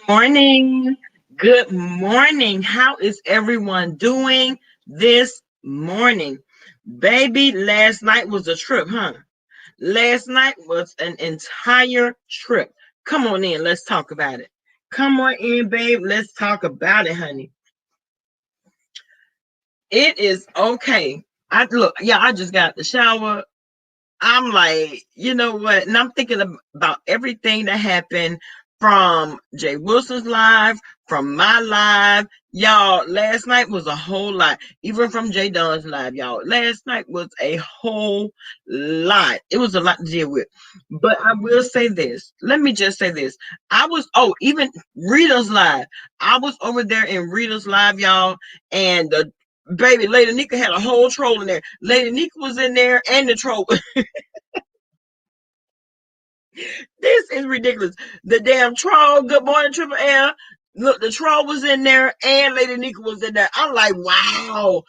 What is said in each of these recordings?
Morning. Good morning. How is everyone doing this morning? Baby, last night was a trip, huh? Last night was an entire trip. Come on in. Let's talk about it. Come on in, babe. Let's talk about it, honey. It is okay. I just got the shower. I'm like, you know what? And I'm thinking about everything that happened from Jay Wilson's live, from my live. Y'all, last night was a whole lot. Even from Jay Dunn's live, y'all. Last night was a whole lot. It was a lot to deal with. But I will say this. Let me just say this. Even Rita's live. I was over there in Rita's live, y'all, and the baby Lady Nika had a whole troll in there. Lady Nika was in there and the troll. This is ridiculous. The damn troll, good morning, Triple L. Look, the troll was in there and Lady Nika was in there. I'm like, wow.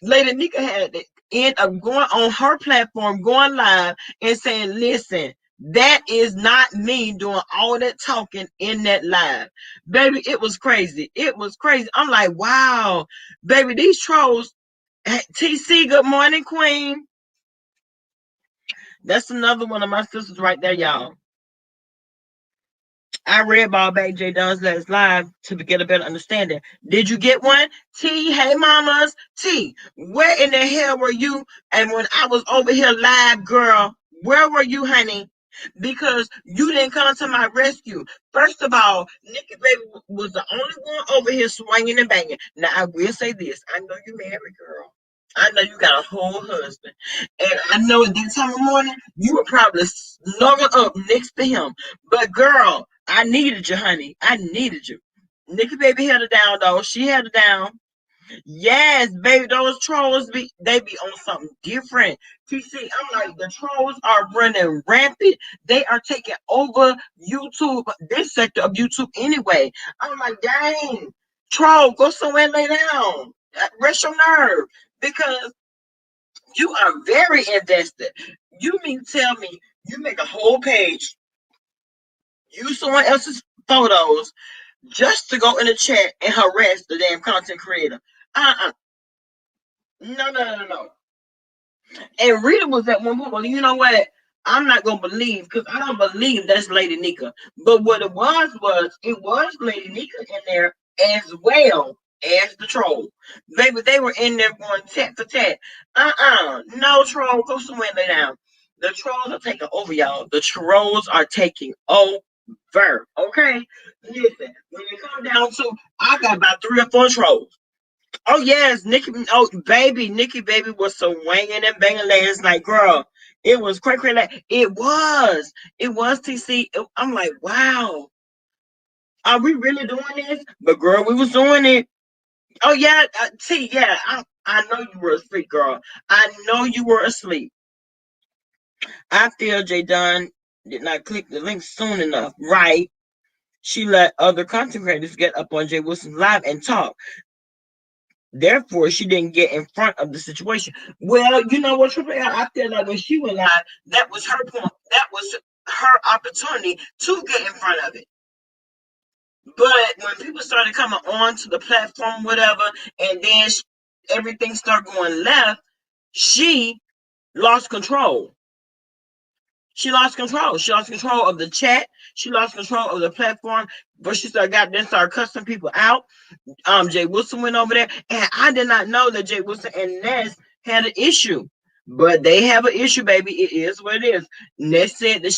Lady Nika had to end up going on her platform, going live and saying, listen, that is not me doing all that talking in that live. Baby, it was crazy. It was crazy. I'm like, wow. Baby, these trolls. TC, good morning, Queen. That's another one of my sisters right there, y'all. I read Ball Back J Dunn's last live to get a better understanding. Did you get one? T, hey mamas. T, where in the hell were you? And when I was over here live, girl, where were you, honey? Because you didn't come to my rescue. First of all, Nikki Baby was the only one over here swinging and banging. Now, I will say this. I know you married, girl. I know you got a whole husband. And I know at that time of morning, you were probably snuggled up next to him. But girl, I needed you, honey. I needed you. Nikki Baby held her down, though. She held her down. Yes, baby, those trolls they be on something different. TC, I'm like, the trolls are running rampant. They are taking over YouTube, this sector of YouTube anyway. I'm like, dang, troll, go somewhere and lay down. Rest your nerve. Because you are very invested. You mean tell me you make a whole page, use someone else's photos just to go in the chat and harass the damn content creator? Uh-uh. No, no, no, no. And Rita was at one point, well, you know what? I'm not gonna believe because I don't believe that's Lady Nika. But what it was Lady Nika in there as well as the troll. Baby, they were in there going tat for tat. No troll, go somewhere and lay down. The trolls are taking over, y'all. The trolls are taking over. Okay? Listen, when it comes down to, I got about 3 or 4 trolls. Oh yes, Nikki. Oh baby, Nikki baby was swinging and banging last night, girl. It was crazy. It was TC. I'm like, wow, are we really doing this? But girl, we was doing it. Oh yeah, T. Yeah, I know you were asleep, girl. I know you were asleep. I feel J Dunn did not click the link soon enough, right? She let other content creators get up on Jay Wilson's live and talk. Therefore, she didn't get in front of the situation. Well, you know what, Triple L, I feel like when she went live, that was her point. That was her opportunity to get in front of it. But when people started coming on to the platform, whatever, and then everything started going left, she lost control. She lost control. She lost control of the chat. She lost control of the platform. But she started cussing people out. Jay Wilson went over there, and I did not know that Jay Wilson and Ness had an issue, but they have an issue, baby. It is what it is. Ness said that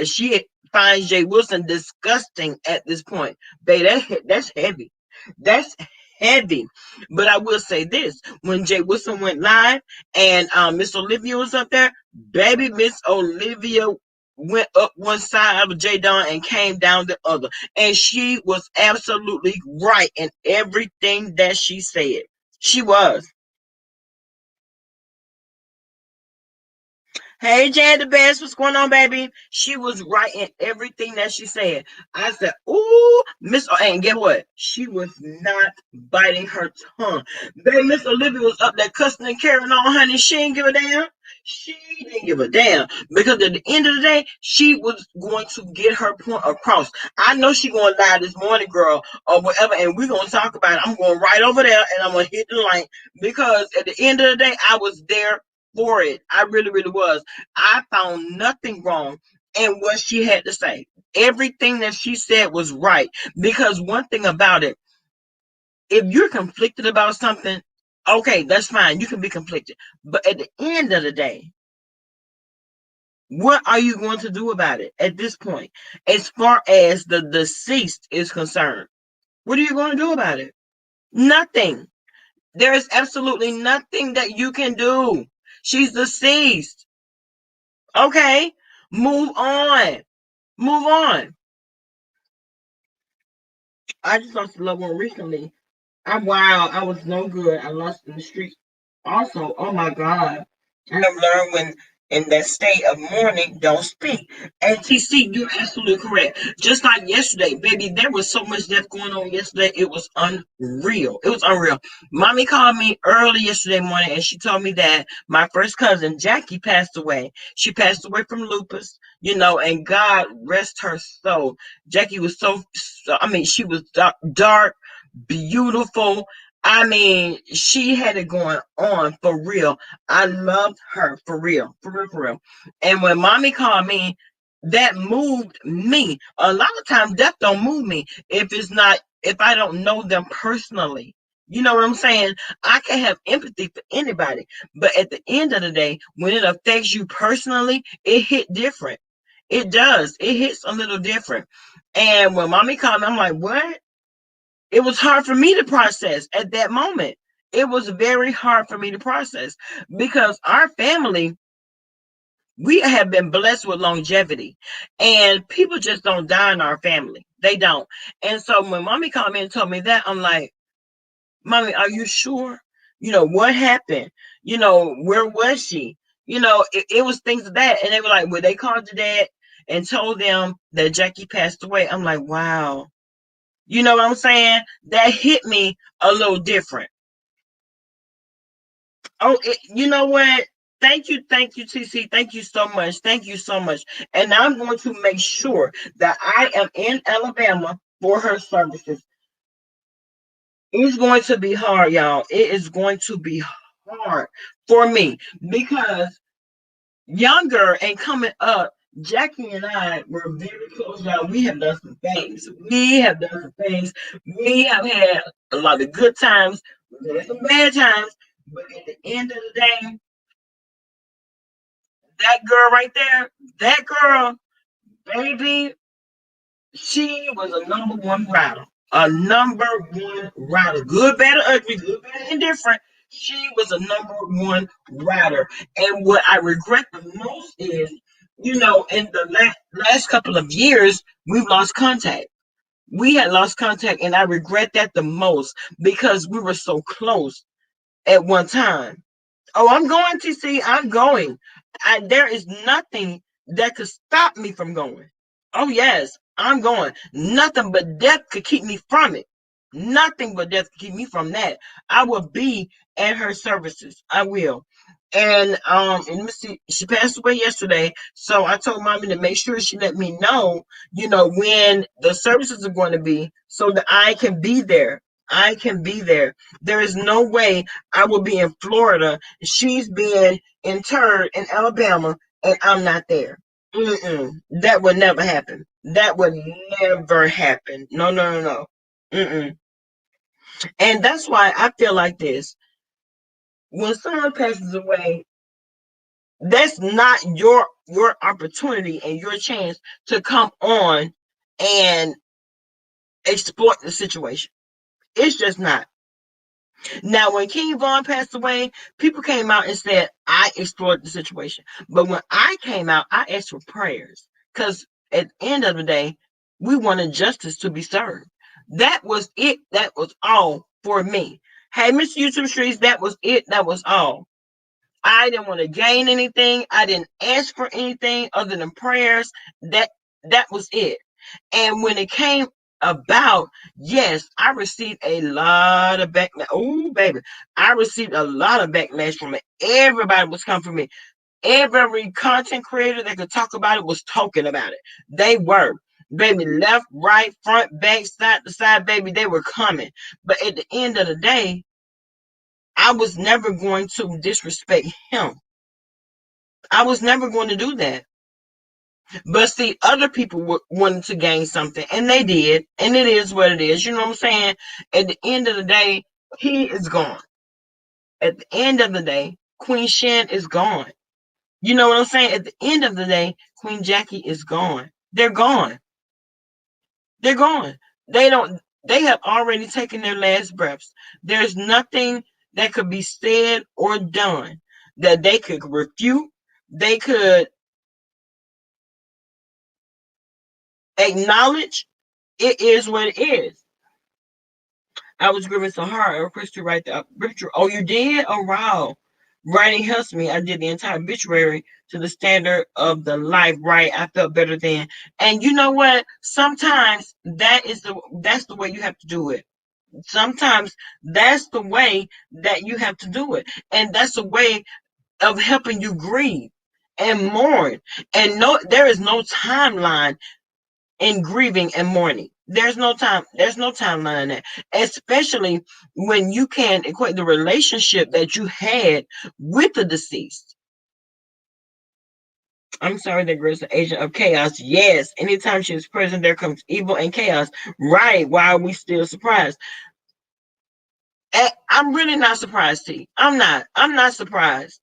she finds Jay Wilson disgusting at this point. Baby, that's heavy. That's heavy. But I will say this: when Jay Wilson went live and Miss Olivia was up there, baby, Miss Olivia went up one side of J Don and came down the other. And she was absolutely right in everything that she said. She was. Hey, Jan the Best, what's going on, baby? She was right in everything that she said. I said, ooh, Miss, and get what? She was not biting her tongue. Baby, Miss Olivia was up there cussing and carrying on, honey. She ain't give a damn. She didn't give a damn because at the end of the day, she was going to get her point across. I know she going to die this morning, girl, or whatever, and we're going to talk about it. I'm going right over there and I'm going to hit the link because at the end of the day, I was there for it. I really, really was. I found nothing wrong in what she had to say. Everything that she said was right because one thing about it, if you're conflicted about something, okay, that's fine. You can be conflicted. But at the end of the day, what are you going to do about it at this point? As far as the deceased is concerned, what are you going to do about it? Nothing. There is absolutely nothing that you can do. She's deceased. Okay, move on. Move on. I just lost a loved one recently. Wow, I was no good. I lost in the streets. Also, oh my God. I have learned when in that state of mourning, don't speak. And TC, you're absolutely correct. Just like yesterday, baby, there was so much death going on yesterday. It was unreal. It was unreal. Mommy called me early yesterday morning and she told me that my first cousin, Jackie, passed away. She passed away from lupus, and God rest her soul. Jackie was she was dark, beautiful. I mean, she had it going on for real. I loved her for real, for real, for real. And when mommy called me, that moved me. A lot of times death don't move me if I don't know them personally. You know what I'm saying? I can have empathy for anybody, but at the end of the day, when it affects you personally, it hit different. It does. It hits a little different. And when mommy called me, I'm like, what? It was hard for me to process at that moment. It was very hard for me to process because our family, we have been blessed with longevity and people just don't die in our family. They don't. And so when mommy called me and told me that, I'm like, mommy, are you sure? What happened? Where was she? It was things of that. And they were like, well, they called your dad and told them that Jackie passed away. I'm like, wow. You know what I'm saying? That hit me a little different. Oh, you know what? Thank you, TC. Thank you so much. Thank you so much. And I'm going to make sure that I am in Alabama for her services. It's going to be hard, y'all. It is going to be hard for me because younger and coming up, Jackie and I were very close. Now we have done some things. We have done some things. We have had a lot of good times. We've had some bad times. But at the end of the day, that girl right there, that girl, baby, she was a number one rider. A number one rider. Good, bad, or ugly, good, bad, indifferent. She was a number one rider. And what I regret the most is, in the last couple of years, we've lost contact. We had lost contact, and I regret that the most because we were so close at one time. Oh, I'm going to see. I'm going. There is nothing that could stop me from going. Oh, yes, I'm going. Nothing but death could keep me from it. Nothing but death could keep me from that. I will be at her services. I will. And let me see, she passed away yesterday. So I told mommy to make sure she let me know, when the services are going to be so that I can be there. I can be there. There is no way I will be in Florida. She's being interred in Alabama and I'm not there. That would never happen. That would never happen. No, no, no, no. Mm-mm. And that's why I feel like this. When someone passes away, that's not your opportunity and your chance to come on and exploit the situation. It's just not. Now, when King Von passed away, people came out and said, I explored the situation. But when I came out, I asked for prayers. Because at the end of the day, we wanted justice to be served. That was it. That was all for me. Hey, Mr. YouTube Streets, that was it. That was all. I didn't want to gain anything. I didn't ask for anything other than prayers. That was it. And when it came about, yes, I received a lot of backlash. Oh, baby, I received a lot of backlash from it. Everybody was coming for me. Every content creator that could talk about it was talking about it. They were. Baby, left, right, front, back, side to side, baby, they were coming. But at the end of the day, I was never going to disrespect him. I was never going to do that. But see, other people wanted to gain something, and they did, and it is what it is. You know what I'm saying? At the end of the day, he is gone. At the end of the day, Queen Shan is gone. You know what I'm saying? At the end of the day, Queen Jackie is gone. They're gone. They're gone. They don't. They have already taken their last breaths. There's nothing that could be said or done that they could refute. They could acknowledge. It is what it is. I was grieving so hard. I requested to write the obituary. Oh, you did? Oh, wow. Writing helps me. I did the entire obituary to the standard of the life. Right. I felt better then. And you know what? Sometimes that's the way you have to do it. Sometimes that's the way that you have to do it. And that's a way of helping you grieve and mourn. And no, there is no timeline in grieving and mourning. There's no time. There's no timeline in that, especially when you can equate the relationship that you had with the deceased. I'm sorry that Grace is an agent of chaos. Yes, anytime she is present, there comes evil and chaos. Right? Why are we still surprised? I'm really not surprised, T. I'm not. I'm not surprised.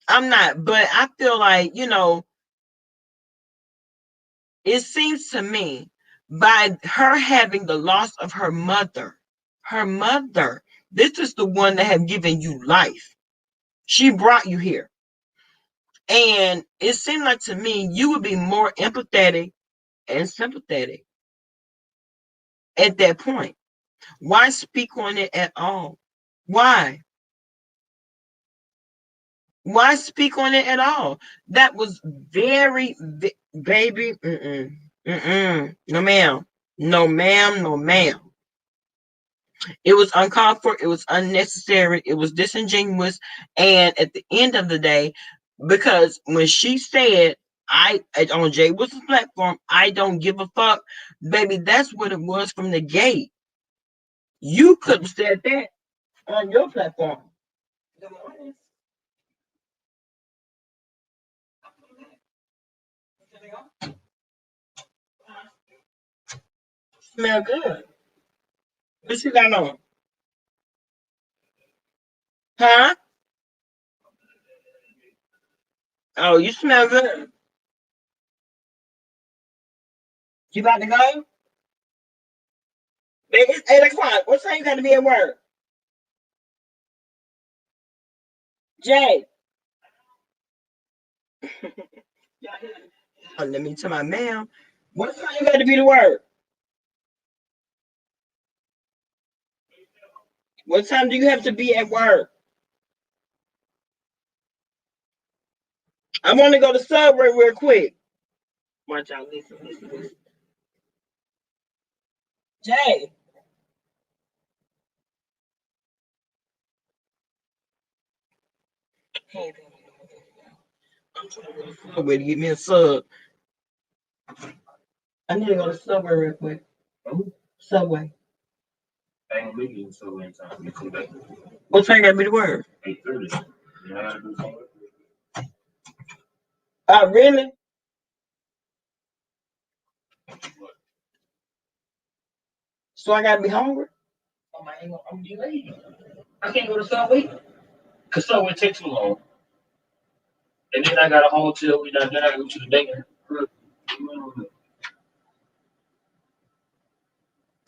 I'm not. But I feel like, it seems to me by her having the loss of her mother, this is the one that have given you life. She brought you here. And it seemed like to me you would be more empathetic and sympathetic at that point. Why speak on it at all? Why? Why speak on it at all? That was very, baby. No, ma'am. No, ma'am. No, ma'am. It was uncalled for. It was unnecessary. It was disingenuous. And at the end of the day, because when she said, I on Jay Wilson's platform, I don't give a fuck, baby, that's what it was from the gate. You could have said that on your platform. Good morning. Smell good. What you got on? Huh? Oh, you smell good. You about to go? Baby, it's 8 o'clock. What time you got to be at work? Jay. Oh, let me tell my ma'am. What time you got to be to work? What time do you have to be at work? I want to go to Subway real quick. Watch out, listen. Jay. Hey, I'm trying to go to Subway to get me a sub. I need to go to Subway real quick. Oh, Subway. I ain't gonna make it Subway in time. You come back. What time you got to be to work? 8:30. Yeah, I gotta do something. Really? So I gotta be hungry? Oh, I'm delayed. I can't go to Subway because Subway takes too long. And then I got a hotel. Then I go to the daycare.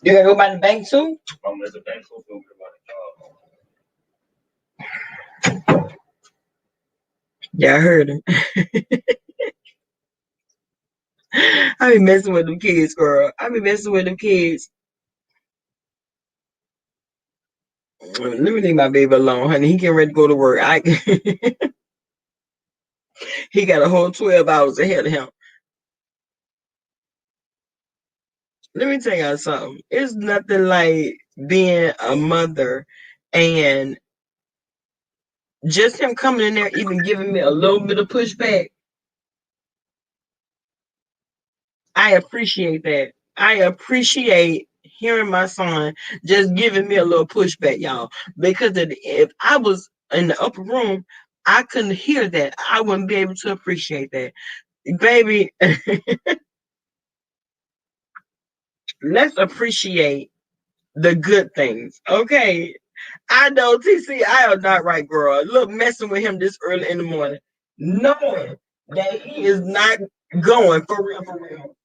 You gotta go by the bank too? I'm at the bank, so feel good about the job. Yeah, I heard him. I be messing with them kids, girl. I be messing with them kids. Let me leave my baby alone, honey. He getting ready to go to work. He got a whole 12 hours ahead of him. Let me tell y'all something. It's nothing like being a mother and Just him coming in there, even giving me a little bit of pushback, I appreciate that. I appreciate hearing my son just giving me a little pushback, y'all. Because if I was in the upper room, I couldn't hear that. I wouldn't be able to appreciate that. Baby, let's appreciate the good things. Okay. I know TC, I am not right, girl. Look, messing with him this early in the morning, knowing that he is not going for real, for real.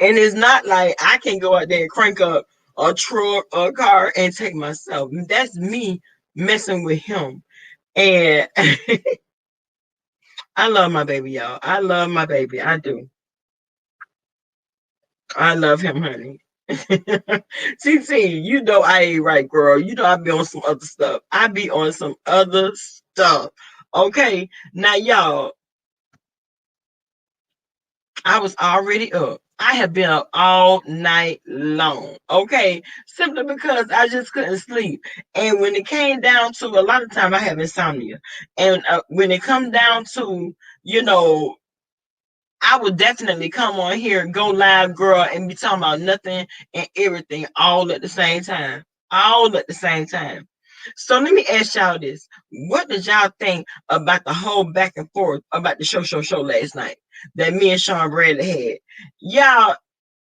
And it's not like I can go out there and crank up a truck or a car and take myself. That's me messing with him. And I love my baby, y'all. I love my baby. I do. I love him, honey. CC, you know I ain't right, girl. You know I be on some other stuff. I be on some other stuff. Okay. Now, y'all, I was already up. I have been up all night long. Okay. Simply because I just couldn't sleep. And when it came down to a lot of time I have insomnia. And when it come down to, you know, I would definitely come on here, go live, girl, and be talking about nothing and everything all at the same time. All at the same time. So let me ask y'all this. What did y'all think about the whole back and forth about the show last night that me and Sean Bradley had? Y'all,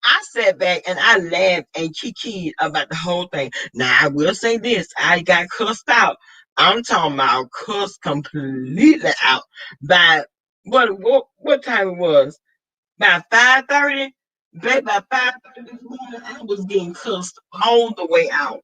I sat back and I laughed and kikied about the whole thing. Now I will say this, I got cussed out. I'm talking about cussed completely out by what time it was? By 5:30? Baby, by 5:30 this morning, I was getting cussed all the way out.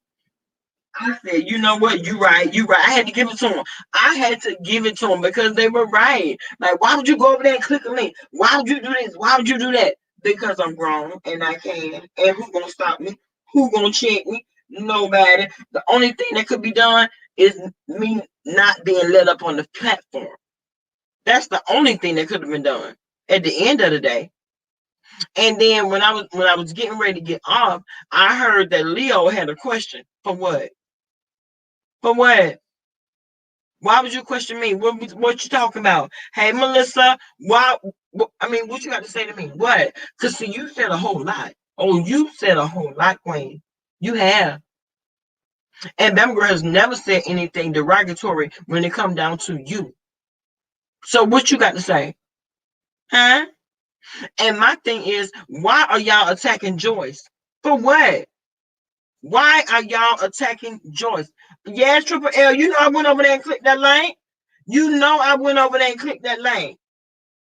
I said, you know what? You right. You right. I had to give it to them. I had to give it to them because they were right. Like, why would you go over there and click a link? Why would you do this? Why would you do that? Because I'm grown and I can. And who's gonna stop me? Who gonna check me? Nobody. The only thing that could be done is me not being let up on the platform. That's the only thing that could have been done at the end of the day. And then when I was getting ready to get off, I heard that Leo had a question. For what? For what? Why would you question me? What you talking about? Hey, Melissa, why? I mean, what you got to say to me? What? Because see, you said a whole lot. Oh, you said a whole lot, Queen. You have. And Bama Girl has never said anything derogatory when it come down to you. So what you got to say? Huh? And my thing is, why are y'all attacking Joyce? For what? Why are y'all attacking Joyce? Yes, Triple L, you know I went over there and clicked that link. You know I went over there and clicked that link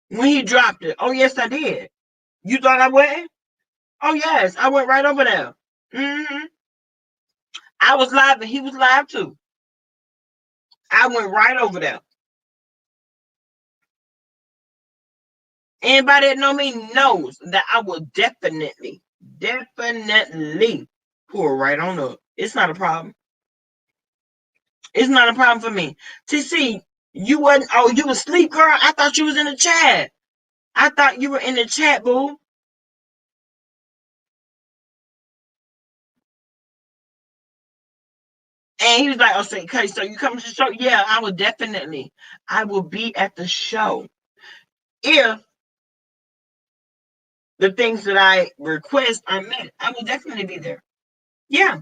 when he dropped it. Oh, yes, I did. You thought I went? Oh, yes, I went right over there. Hmm. I was live and he was live too. I went right over there. Anybody that know me knows that I will definitely pull right on up. It's not a problem. It's not a problem for me. TC, you wasn't, oh, you was asleep, girl? I thought you was in the chat. I thought you were in the chat, boo. And he was like, oh, say, okay, so you coming to the show? Yeah, I will definitely. I will be at the show. If the things that I request are met, I will definitely be there. Yeah.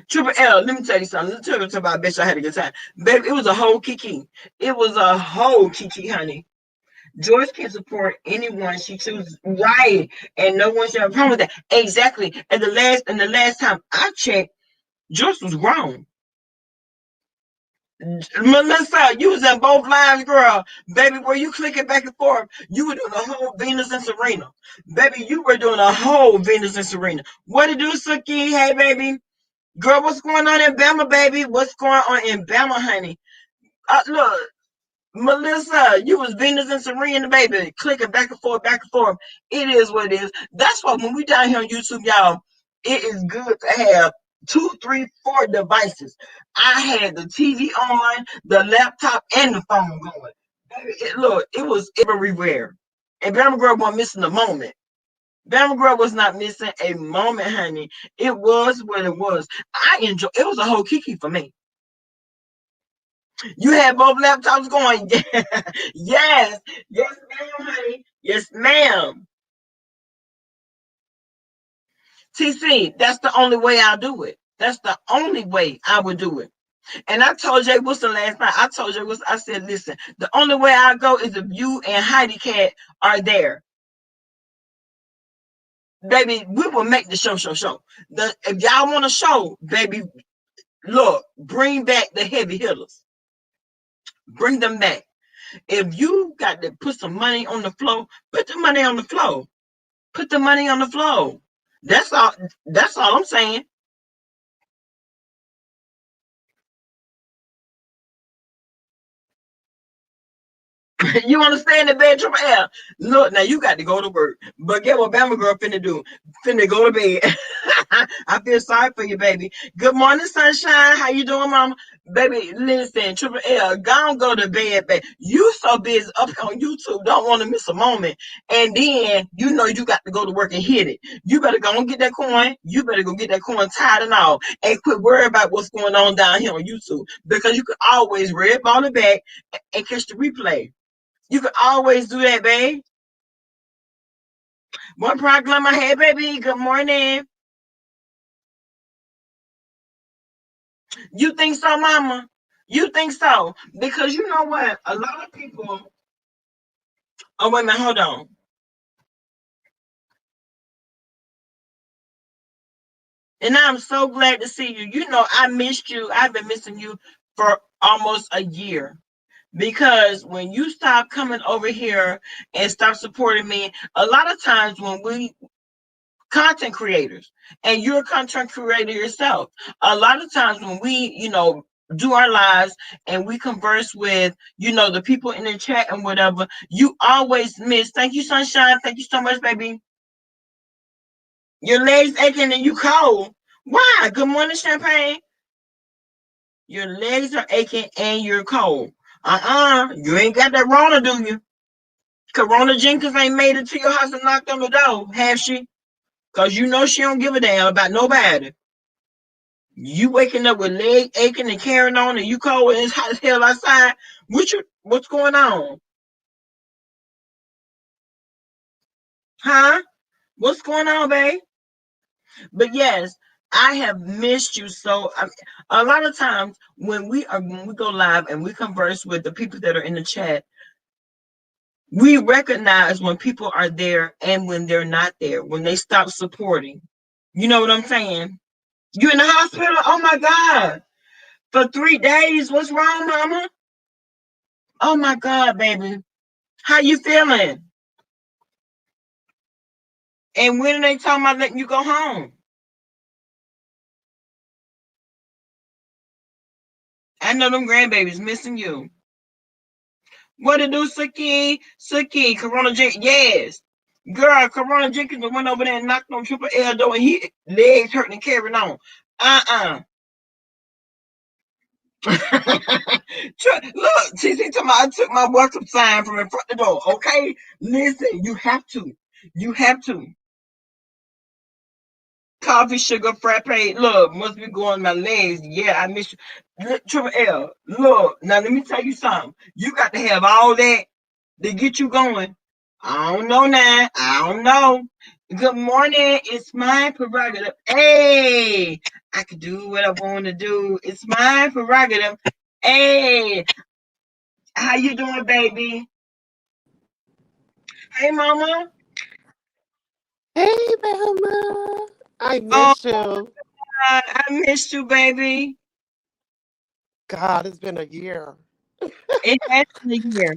Triple L, let me tell you something. Let me tell you about bitch. I had a good time. Baby, it was a whole kiki. It was a whole kiki, honey. Joyce can support anyone she chooses, right? And no one should have a problem with that. Exactly. And the last time I checked, Joyce was grown. Melissa, you was in both lines, girl. Baby, were you clicking back and forth? You were doing a whole Venus and Serena. Baby, you were doing a whole Venus and Serena. What to do, Suki? Hey, baby. Girl, what's going on in Bama, baby? What's going on in Bama, honey? Look, Melissa, you was Venus and Serena, baby, clicking back and forth, back and forth. It is what it is. That's why when we down here on YouTube, y'all, it is good to have two, three, four devices. I had the TV on, the laptop, and the phone going. Baby, look, it was everywhere. And Bama Girl wasn't missing a moment. Bama Girl was not missing a moment, honey. It was what it was. I enjoy. It was a whole kiki for me. You had both laptops going. Yes, yes, ma'am, honey. Yes, ma'am. TC, that's the only way I'll do it. That's the only way I would do it. And I told Jay Wilson last night, I told Jay Wilson, I said, listen, the only way I go is if you and Heidi Cat are there. Baby, we will make the show. If y'all want a show, baby, look, bring back the heavy hitters. Bring them back. If you got to put some money on the floor, put the money on the floor. Put the money on the floor. That's all. That's all I'm saying. You want to stay in the bedroom air? Look, now you got to go to work. But get what Bama Girl finna do? Finna go to bed. I feel sorry for you, baby. Good morning, sunshine. How you doing, mama? Baby, listen, Triple L, go to bed, baby. You so busy up on YouTube, don't want to miss a moment. And then you know you got to go to work and hit it. You better go and get that coin. You better go get that coin tied and all. And quit worrying about what's going on down here on YouTube. Because you can always red ball it back and catch the replay. You can always do that, babe. One problem I had, baby. Good morning. You think so, mama? You think so? Because you know what? A lot of people. Oh, wait a minute. Hold on. And I'm so glad to see you. You know, I missed you. I've been missing you for almost a year. Because when you stop coming over here and stop supporting me, a lot of times when we content creators and you're a content creator yourself, a lot of times when we do our lives and we converse with the people in the chat and whatever, you always miss. Thank you, sunshine. Thank you so much, baby. Your legs aching and you cold. Why? Good morning, champagne. Your legs are aching and you're cold. You ain't got that Rona, do you? Corona Jenkins ain't made it to your house and knocked on the door, have she? Cause you know she don't give a damn about nobody. You waking up with leg aching and carrying on, and you cold and it's hot as hell outside. What's going on? Huh? What's going on, babe? But yes, I have missed you so. A lot of times when we go live and we converse with the people that are in the chat, we recognize when people are there and when they're not there, when they stop supporting. You know what I'm saying? You in the hospital? Oh my God. For 3 days. What's wrong, mama? Oh my God, baby. How you feeling? And when are they talking about letting you go home? I know them grandbabies missing you. What to do, Suki? Suki, Corona Jenkins. Yes. Girl, Corona Jenkins went over there and knocked on Triple L door and he legs hurting and carrying on. Uh-uh. Look, TC told me I took my welcome sign from in front of the door. Okay? Listen, you have to. You have to. Coffee, sugar, frappe. Look, must be going my legs. Yeah, I miss you. Look, Triple L, look, now let me tell you something. You got to have all that to get you going. I don't know now. I don't know. Good morning. It's my prerogative. Hey, I can do what I want to do. It's my prerogative. Hey, how you doing, baby? Hey, mama. Hey, Velma. I Oh, miss you. God, I missed you, baby. God, it's been a year. It has been a year.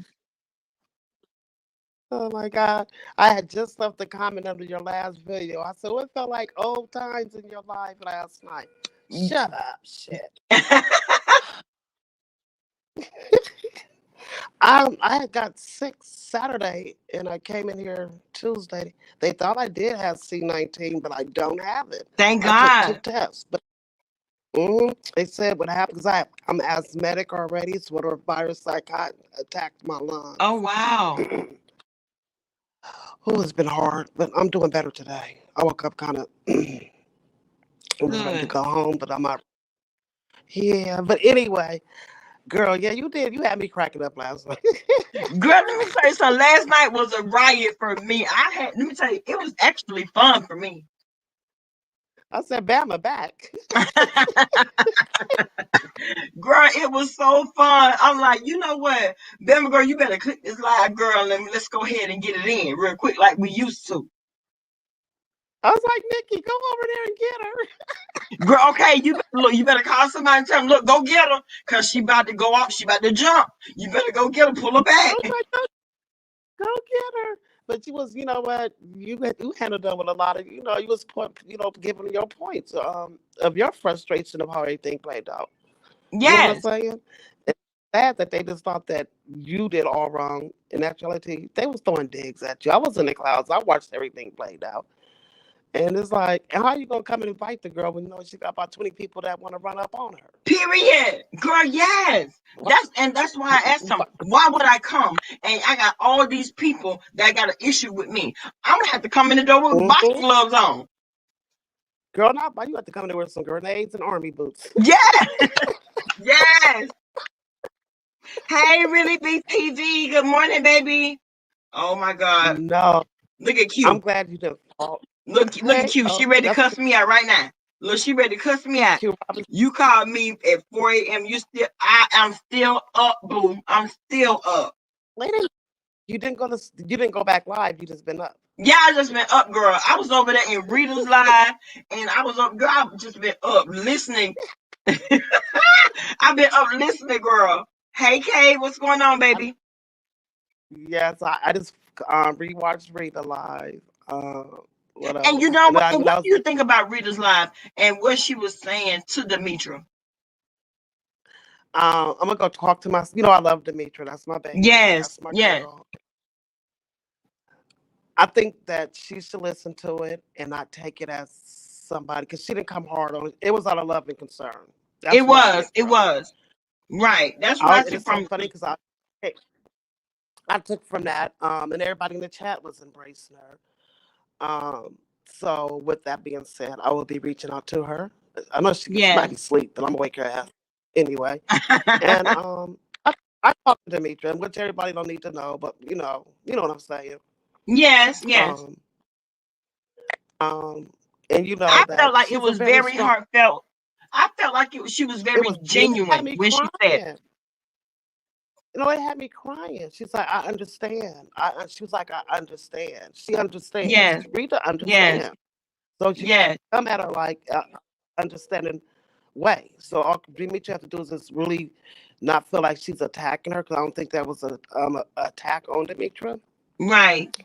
Oh my God. I had just left a comment under your last video. I said, what felt like old times in your life last night? Shut up, shit. I had got sick Saturday and I came in here Tuesday. They thought I did have C19, but I don't have it. Thank I took two God. tests, but they said what happened because I'm asthmatic already. So whatever virus I got attacked my Oh, lungs. wow. Oh, it's been hard, but I'm doing better today. I woke up kind of, I was ready to Good. go home, but I'm not. Yeah, but anyway, girl, yeah, you did. You had me cracking up last night. Girl, let me tell you something. Last night was a riot for me. Let me tell you, it was actually fun for me. I said, Bama back. Girl, it was so fun. I'm like, you know what? Bama girl, you better click this live, girl, and let's go ahead and get it in real quick like we used to. I was like, Nikki, go over there and get her. Girl, okay, you better call somebody and tell them, look, go get her. Cause she about to go off, she about to jump. You better go get her, pull her I back. was like, go get her. But you was, you know what, you handled her with a lot of, you was giving your points of your frustration of how everything played out. You know what I'm Yes. saying? It's sad that they just thought that you did all wrong. In actuality, they was throwing digs at you. I was in the clouds. I watched everything played out. And it's like, how are you gonna come and invite the girl when you know she got about 20 people that want to run up on her? Period. Girl, yes. That's why I asked him, why would I come? And I got all these people that got an issue with me. I'm gonna have to come in the door with boxing Mm-hmm. gloves on. Girl, not by you have to come there with some grenades and army boots. Yes. Yes. Hey, really BTV. Good morning, baby. Oh my God. No, Look at I'm Q. glad you didn't fall. Look at Hey, Q. She ready to that's cuss me out right now. Look, she ready to cuss me out. Q Robinson. You called me at 4 a.m. I am still up, boo. I'm still up. Lady, you didn't go back live. You just been up. Yeah, I just been up, girl. I was over there in Rita's live, and I was up, girl. I've just been up listening. I've been up listening, girl. Hey, Kay, what's going on, baby? Yes, I just rewatched Rita live. What And you else? know And then what? I, And when I what was do you think about Rita's live and what she was saying to Demetra? I'm gonna go talk to my. I love Demetra. That's my baby. Yes, That's my yes, girl. I think that she should listen to it and not take it as somebody because she didn't come hard on it. It was out of love and concern. it That's what I was, get it from it. was right. That's what I And took it's so from. funny because I took from that, and everybody in the chat was embracing her. So with that being said, I will be reaching out to her. I know she might be Yes, asleep, but I'm gonna wake her ass anyway. And I talk to Demetra, which everybody don't need to know, but you know what I'm saying. yes, yes. Um, um, and you know I felt that like it she's a was very very strong. heartfelt. I felt like she was It very was. It had genuine me when she said it. crying. It had me crying. She's like, I understand. She was like, I understand. She understands. Yes, Rita yes, understands. So she yes, come at her like understanding way. So all Demetria have to do is just really not feel like she's attacking her because I don't think that was a attack on Demetria. right.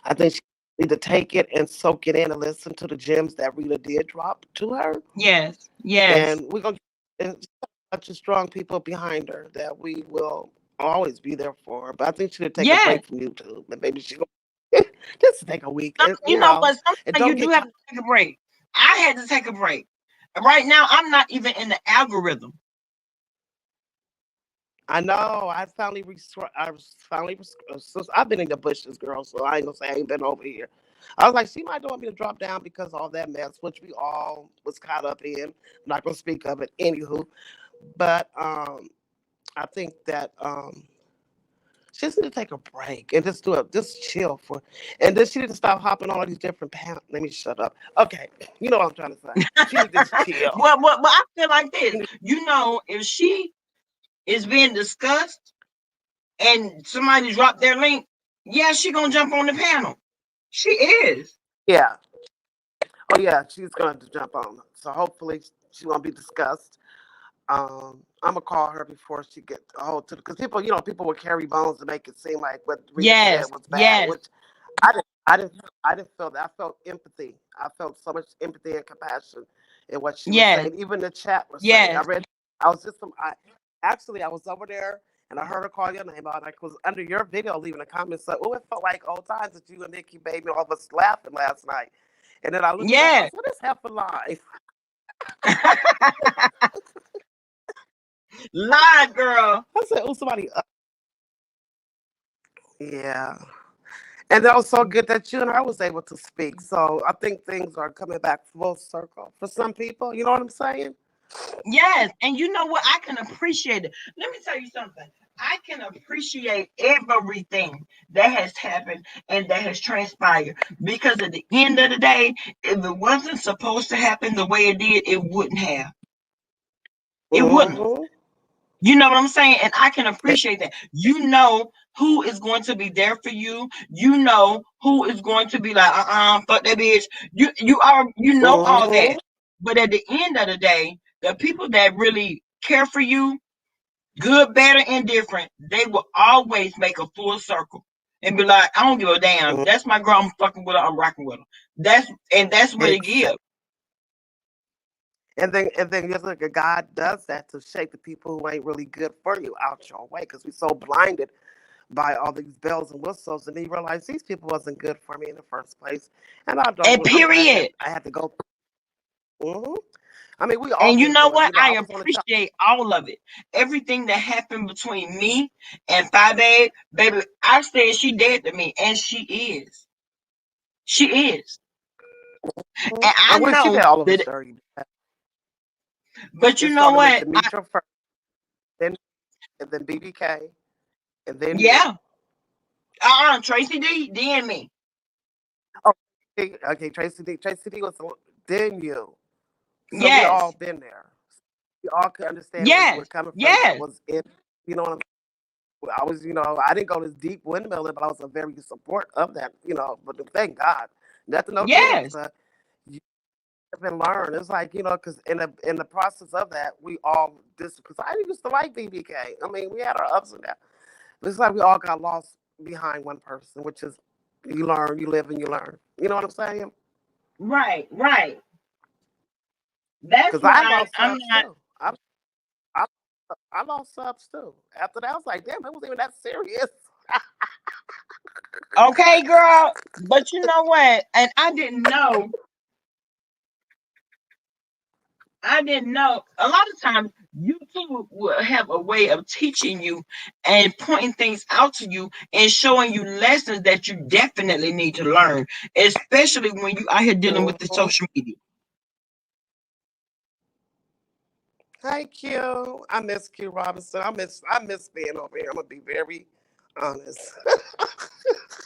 I think she need to take it and soak it in and listen to the gems that Rita did drop to her. Yes, yes, And we're gonna get such a strong people behind her that we will always be there for her. But I think she should take a yes. break from YouTube and maybe she go just take a week and You know what? and Sometimes you don't do get have caught. to take a break. I had to take a break. Right now, I'm not even in the algorithm. I know. I was finally. Since I've been in the bushes, girl. So I ain't gonna say I ain't been over here. I was like, she might want me to drop down because of all that mess, which we all was caught up in. I'm not gonna speak of it, anywho. But I think that she just need to take a break and just chill and then she need to stop hopping on all these different panels. Let me shut up. Okay, you know what I'm trying to say. She need to just chill. Well, I feel like this. If she is being discussed and somebody dropped their link, yeah, she gonna jump on the panel. She is. Yeah. Oh yeah, she's going to jump on. So hopefully she won't be discussed. I'm gonna call her before she gets a hold to because people will carry bones to make it seem like what Rita said Yes, was bad, yes, which I didn't. I didn't feel that. I felt empathy. I felt so much empathy and compassion in what she was yes, saying. Even the chat was saying. I yes, read. I was just. I was over there and I heard her call your name out. I was under your video leaving a comment. So it felt like old times that you and Nikki made me all of us laughing last night. And then I looked back. I yes. said, "What is half alive?" Live, girl. I said, "Oh, somebody." Yeah. And that was so good that you and I was able to speak. So I think things are coming back full circle for some people. You know what I'm saying? Yes, and you know what? I can appreciate it. Let me tell you something. I can appreciate everything that has happened and that has transpired because at the end of the day, if it wasn't supposed to happen the way it did, it wouldn't have. It wouldn't have. Mm-hmm. You know what I'm saying? And I can appreciate that. You know who is going to be there for you. You know who is going to be like, fuck that bitch. You know all Mm-hmm. that. But at the end of the day, the people that really care for you, good, bad, or indifferent, they will always make a full circle and be like, I don't give a damn. That's my girl. I'm fucking with her. I'm rocking with her. That's what it gives. Exactly. And then just look, God does that to shape the people who ain't really good for you out your way because we're so blinded by all these bells and whistles, and then you realize these people wasn't good for me in the first place. And I don't. And I mean, period. I had to go. Hmm. I mean, we all And you been know through it. what? You know, I I was on the top. appreciate all of it. Everything that happened between me and Five A, baby, I said she dead to me, and she is. She is. And I I wish she know did all of us that, dirty. but you It know started with what? Demetra first, then and then BBK, and then you. Yeah. Tracy D, then me. Oh, okay, Tracy D. Tracy D was then you. So we all Yes. been there. We all could understand where you were Yes. coming from. I Yes. was in, you know, I was, I didn't go this deep windmill, but I was a very support of that, But thank God, nothing against, Yes. but you have been learned. It's like because in the process of that, we all because I used to like BBK. I mean, we had our ups and downs. It's like we all got lost behind one person, which is you learn, you live, and you learn. You know what I'm saying? Right. Right. That's Because I why lost I'm subs not too. I, I lost subs too. After that, I was like, damn, it wasn't even that serious. okay, girl. But you know what? And I didn't know. I didn't know. A lot of times, YouTube will have a way of teaching you and pointing things out to you and showing you lessons that you definitely need to learn, especially when you out here dealing with the Mhm. social media. Hi Q. I miss Q Robinson. I miss being over here. I'm gonna be very honest.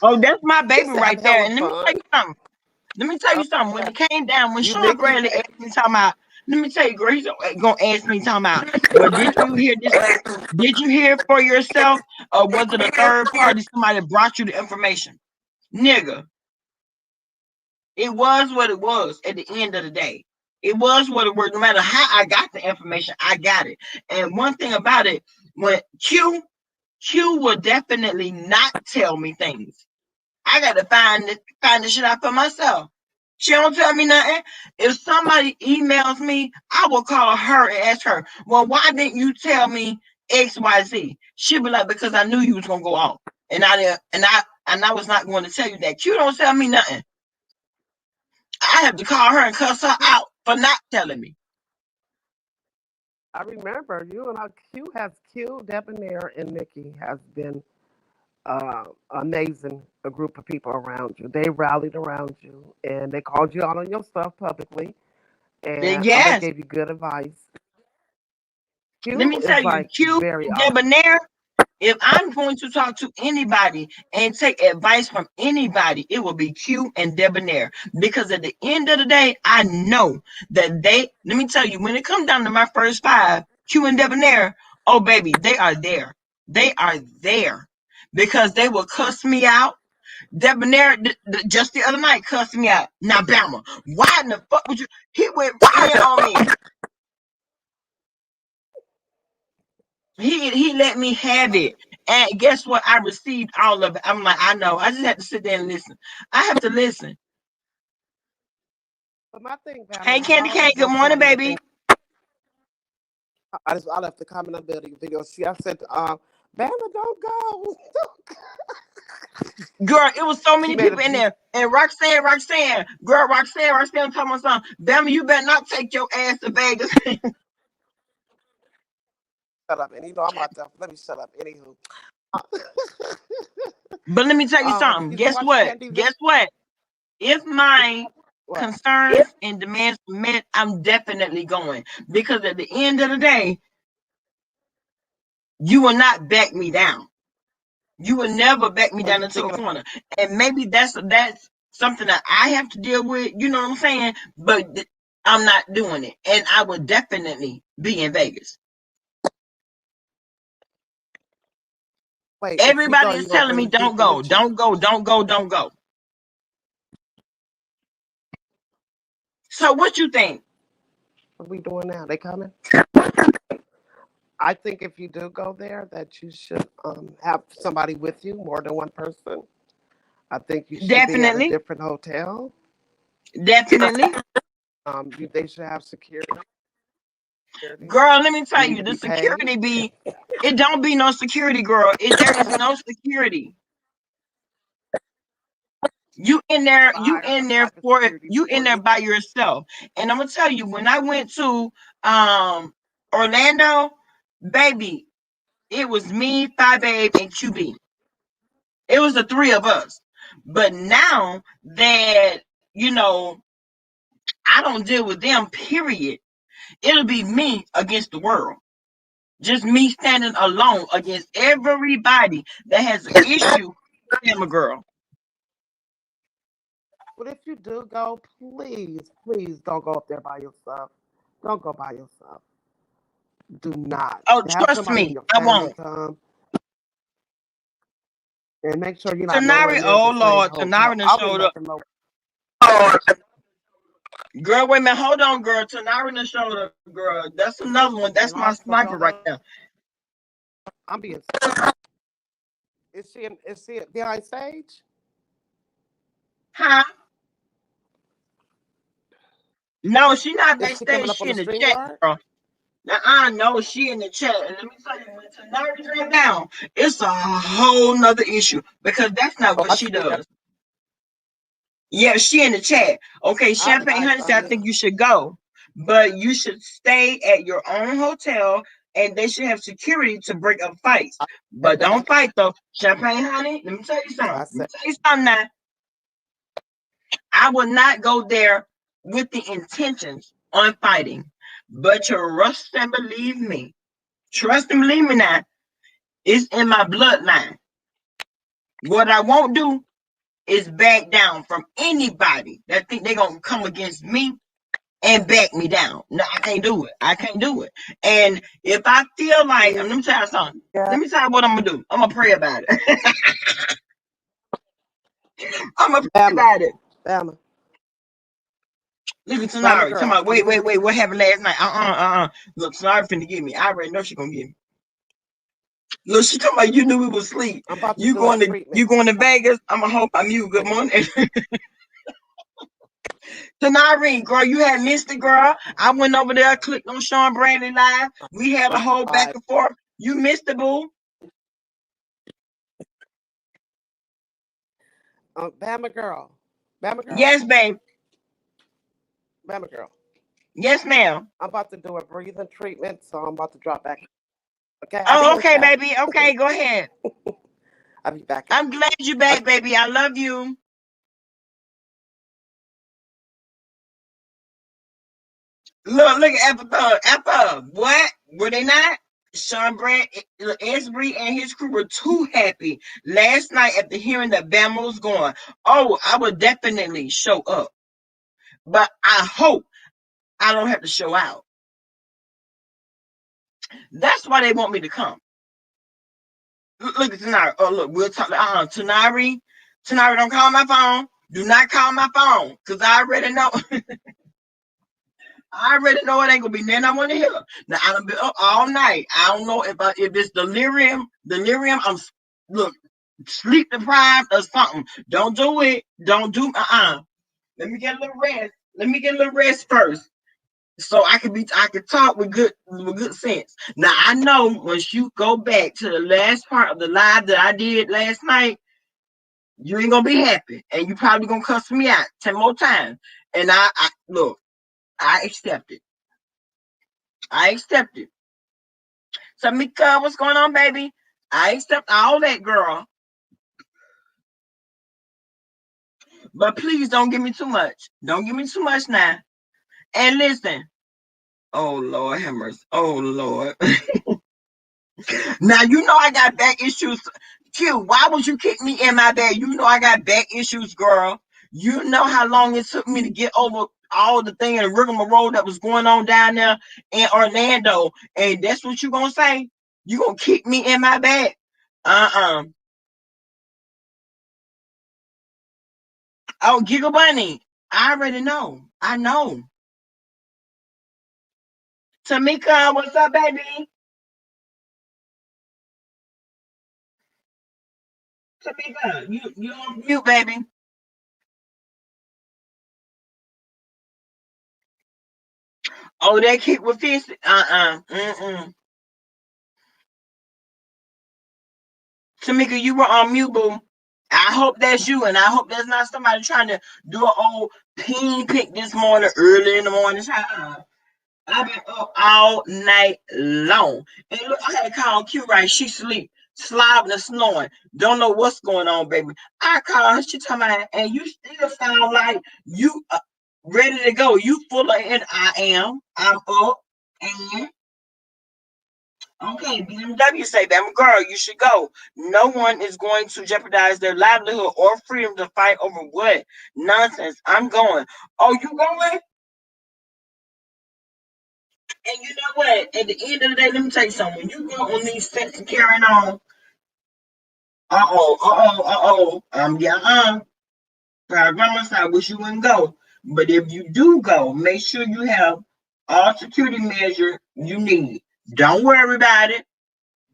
Oh, that's my baby Used to have right there. hella And let me tell fun. you something. Let me tell you Oh, something. When it came down, when you Sean Nikki Bradley baby. asked me talking about, let me tell you, girl, he's gonna ask me talking about, well, did you hear this? Did you hear it for yourself, or was it a third party? Somebody brought you the information, nigga. It was what it was at the end of the day. It was what it was. No matter how I got the information, I got it. And one thing about it, when Q will definitely not tell me things. I gotta find the shit out for myself. She don't tell me nothing. If somebody emails me, I will call her and ask her, well, why didn't you tell me XYZ? She'll be like, because I knew you was gonna go off. And I was not going to tell you that. Q don't tell me nothing. I have to call her and cuss her out for not telling me. I remember you and Q, Debonair, and Nikki has been amazing. A group of people around you. They rallied around you and they called you out on your stuff publicly, and they Yes. gave you good advice. Let Q me tell is you, like Q very and honest. Debonair, if I'm going to talk to anybody and take advice from anybody, it will be Q and Debonair. Because at the end of the day, I know that let me tell you, when it comes down to my first five, Q and Debonair, oh baby, they are there. They are there. Because they will cuss me out. Debonair, just the other night, cussed me out. Now, Bama, why in the fuck would you? He went in on me. He let me have it. And guess what? I received all of it. I'm like, I know. I just have to sit there and listen. I have to listen. But my thing, Hey, Pamela, Candy I Cane, always good want morning, somebody to think. baby. I left the comment on the video. I said, Bama, don't go. Girl, it was so She many made a people in beautiful. there. And Roxanne talking about something. Bama, you better not take your ass to Vegas. Shut up, and I'm out there. Let me shut up. Anywho, But let me tell you something. Reason Guess why she what? can't do that. Guess what? If my What? concerns and demands are met, I'm definitely going. Because at the end of the day, you will not back me down. You will never back me Are down you into a thinking of? corner. And maybe that's something that I have to deal with, you know what I'm saying? But I'm not doing it. And I will definitely be in Vegas. Wait, if you go, Everybody is you gonna telling bring me the don't people go, with you? don't go, don't go, don't go. So what you think? What we doing now? They coming? I think if you do go there, that you should have somebody with you, more than one person. I think you should be at a Definitely, different hotel. definitely. They should have security. Girl, let me You tell need you, to the be paid. security be it don't be no security, girl. There is no security. You Hire a in there private for security you in for there you. by yourself. And I'm gonna tell you, when I went to Orlando, baby, it was me, Thigh Babe, and QB. It was the three of us. But now that, I don't deal with them, period, it'll be me against the world. Just me standing alone against everybody that has an issue with him, a girl. But if you do go, please, please don't go up there by yourself. Don't go by yourself. Do not. Oh, Have trust somebody in me, your I family won't. come and make sure you're not nowhere Tanari, near the oh same Lord, hotel. Tanari done I wouldn't showed let up. them know. Girl, wait a minute, hold on, girl. Tanari done showed up, girl. That's another one. That's And my also sniper tell right them there. I'm being. Is she behind stage? Huh? No, she not Is she coming backstage. up on She the in the stream chat, yard? girl. No, she in the chat. And let me tell you, when Tanari dropped down, it's a whole nother issue because that's not Oh, what I she see her. does. Yeah, she in the chat. Okay, Champagne I Honey saw said, I her. think you should go, but you should stay at your own hotel and they should have security to break up fights. I But said don't that. fight though. Champagne Honey, let me tell you something. I Let me said, tell you something now. I would not go there with the intentions on fighting. But trust and believe me. Trust and believe me now. It's in my bloodline. What I won't do is back down from anybody that think they're gonna come against me and back me down. No, I can't do it. I can't do it. And if I feel like, please, let me tell you something. yeah, Let me tell you what I'm gonna do. I'm gonna pray about it. I'm gonna pray Bama, about it. Bama, Look at Bama Tanari. Come girl, on, can you wait, hear wait, me? wait. What happened last night? Look, Tanari finna get me. I already know she gonna get me. Look, she talking about you knew we was asleep. I'm about to You do a going to treatment. you going to Vegas? I'm gonna hope I'm you. Good morning. Tanari, girl, you had missed it, girl. I went over there, clicked on Sean Bradley live. We had a I'm whole back live. and forth. You missed it, boo. Bama girl, Bama girl, Yes, babe. Bama girl. Yes, ma'am. I'm about to do a breathing treatment, so I'm about to drop back. Okay, I'll be Oh, in okay, chat. baby. Okay, go ahead. I'll be back. I'm glad you Okay. back, baby. I love you. Look at Appa. What? Were they not? Sean Brand, Esbury, and his crew were too happy last night after hearing that Bama was going. Oh, I would definitely show up. But I hope I don't have to show out. That's why they want me to come. Look at Tanari. Oh, look, we'll talk. Tanari, don't call my phone. Do not call my phone, cause I already know. I already know it ain't gonna be nothing I want to hear. Now I done been up all night. I don't know if it's delirium. Look, sleep deprived or something. Don't do it. Don't do. Let me get a little rest. Let me get a little rest first, so I can talk with good sense. Now I know once you go back to the last part of the live that I did last night, you ain't gonna be happy, and you probably gonna cuss me out 10 more times. And I look, I accept it. I accept it. So Mika, what's going on, baby? I accept all that, girl. But please don't give me too much. Don't give me too much now. And listen, oh Lord have mercy. Oh Lord. Now you know I got back issues. Q, why would you kick me in my bed? You know I got back issues, girl. You know how long it took me to get over all the thing and rigmarole that was going on down there in Orlando. And that's what you gonna say? You gonna kick me in my bed? Uh-uh. Oh, Giggle Bunny. I already know. I know. Tamika, what's up, baby? Tamika, you on mute, baby. Oh, that kick with fist. Mm-mm. Tamika, you were on mute, boo. I hope that's you, and I hope that's not somebody trying to do an old peen pick this morning, early in the morning. I've been up all night long. And look, I had to call Q right. She sleep, slobbing and snoring. Don't know what's going on, baby. I call her. She talking about, and you still sound like you ready to go. You full of, and I am. I'm up. And okay, BMW say, "Baby girl, you should go. No one is going to jeopardize their livelihood or freedom to fight over what nonsense. I'm going. Oh, you going? And you know what? At the end of the day, let me tell you something. When you go on these sets and carrying on, yeah. Grandma said, I wish you wouldn't go. But if you do go, make sure you have all security measure you need. Don't worry about it.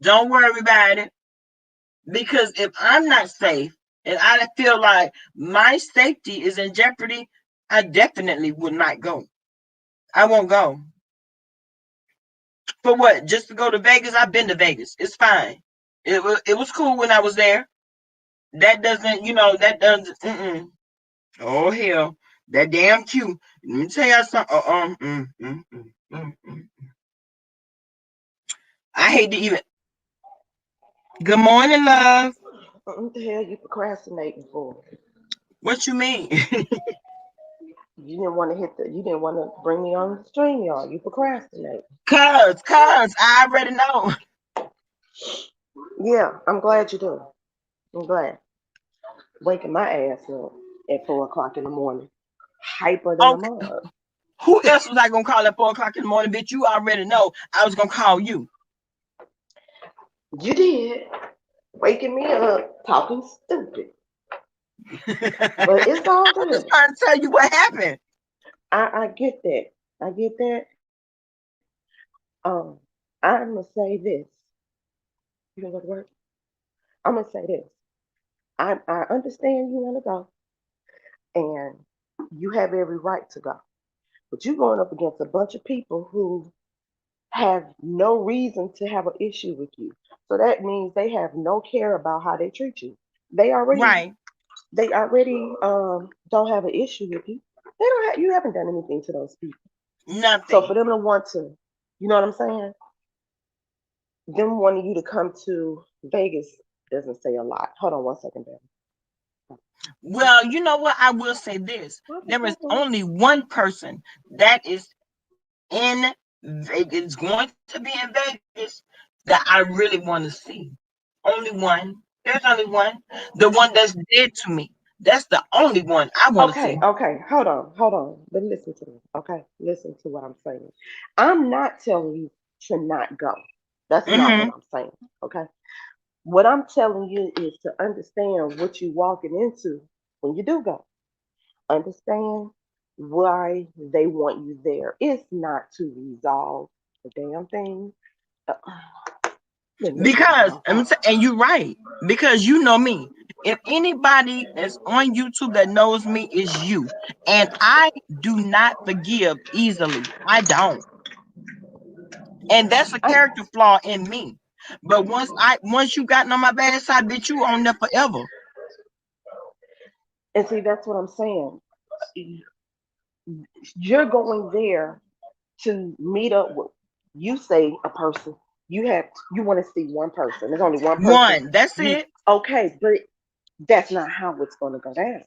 Don't worry about it. Because if I'm not safe and I feel like my safety is in jeopardy, I definitely would not go. I won't go. For what? Just to go to Vegas? I've been to Vegas. It's fine. It was cool when I was there. That doesn't, that doesn't. Oh hell, that damn Q. Let me tell you something. I hate to even. Good morning, love. What the hell you procrastinating for? What you mean? You didn't want to you didn't want to bring me on the stream, y'all. You procrastinate. Cuz, I already know. Yeah, I'm glad you do. I'm glad. Waking my ass up at 4 o'clock in the morning. Hyper than a Okay, mug. who else was I gonna call at 4 o'clock in the morning? Bitch, you already know I was gonna call you. You did. Waking me up talking stupid. But it's all I'm just good. trying to tell you what happened. I get that. I get that. Um, I'm gonna say this. You gonna go to work? I'm gonna say this. I understand you wanna go and you have every right to go. But you're going up against a bunch of people who have no reason to have an issue with you. So that means they have no care about how they treat you. They already Right. don't have an issue with you. They don't have, you haven't done anything to those people. So for Nothing. them to want to, you know what I'm saying? Them wanting you to come to Vegas doesn't say a lot. Hold on 1 second, baby. Well, you know what? I will say this. There is only one person that is in Vegas, going to be in Vegas, that I really want to see. Only one. There's only one. The one that's dead to me. That's the only one I want to Okay, see. okay, hold on. But listen to me, okay? Listen to what I'm saying. I'm not telling you to not go. That's not what Mm-hmm. I'm saying, okay? What I'm telling you is to understand what you're walking into when you do go. Understand why they want you there. It's not to resolve the damn thing. Uh, Let me tell you what Because I thought. and you're right. Because you know me. If anybody that's on YouTube that knows me is you, and I do not forgive easily. I don't, and that's a I character flaw in me. But once you gotten on my bad side, bitch, you on there forever. and see that's what I'm saying. You're going there to meet up with, you say a person, you want to see one person, there's only one person One, that's you, it. okay, but that's not how it's going to go down.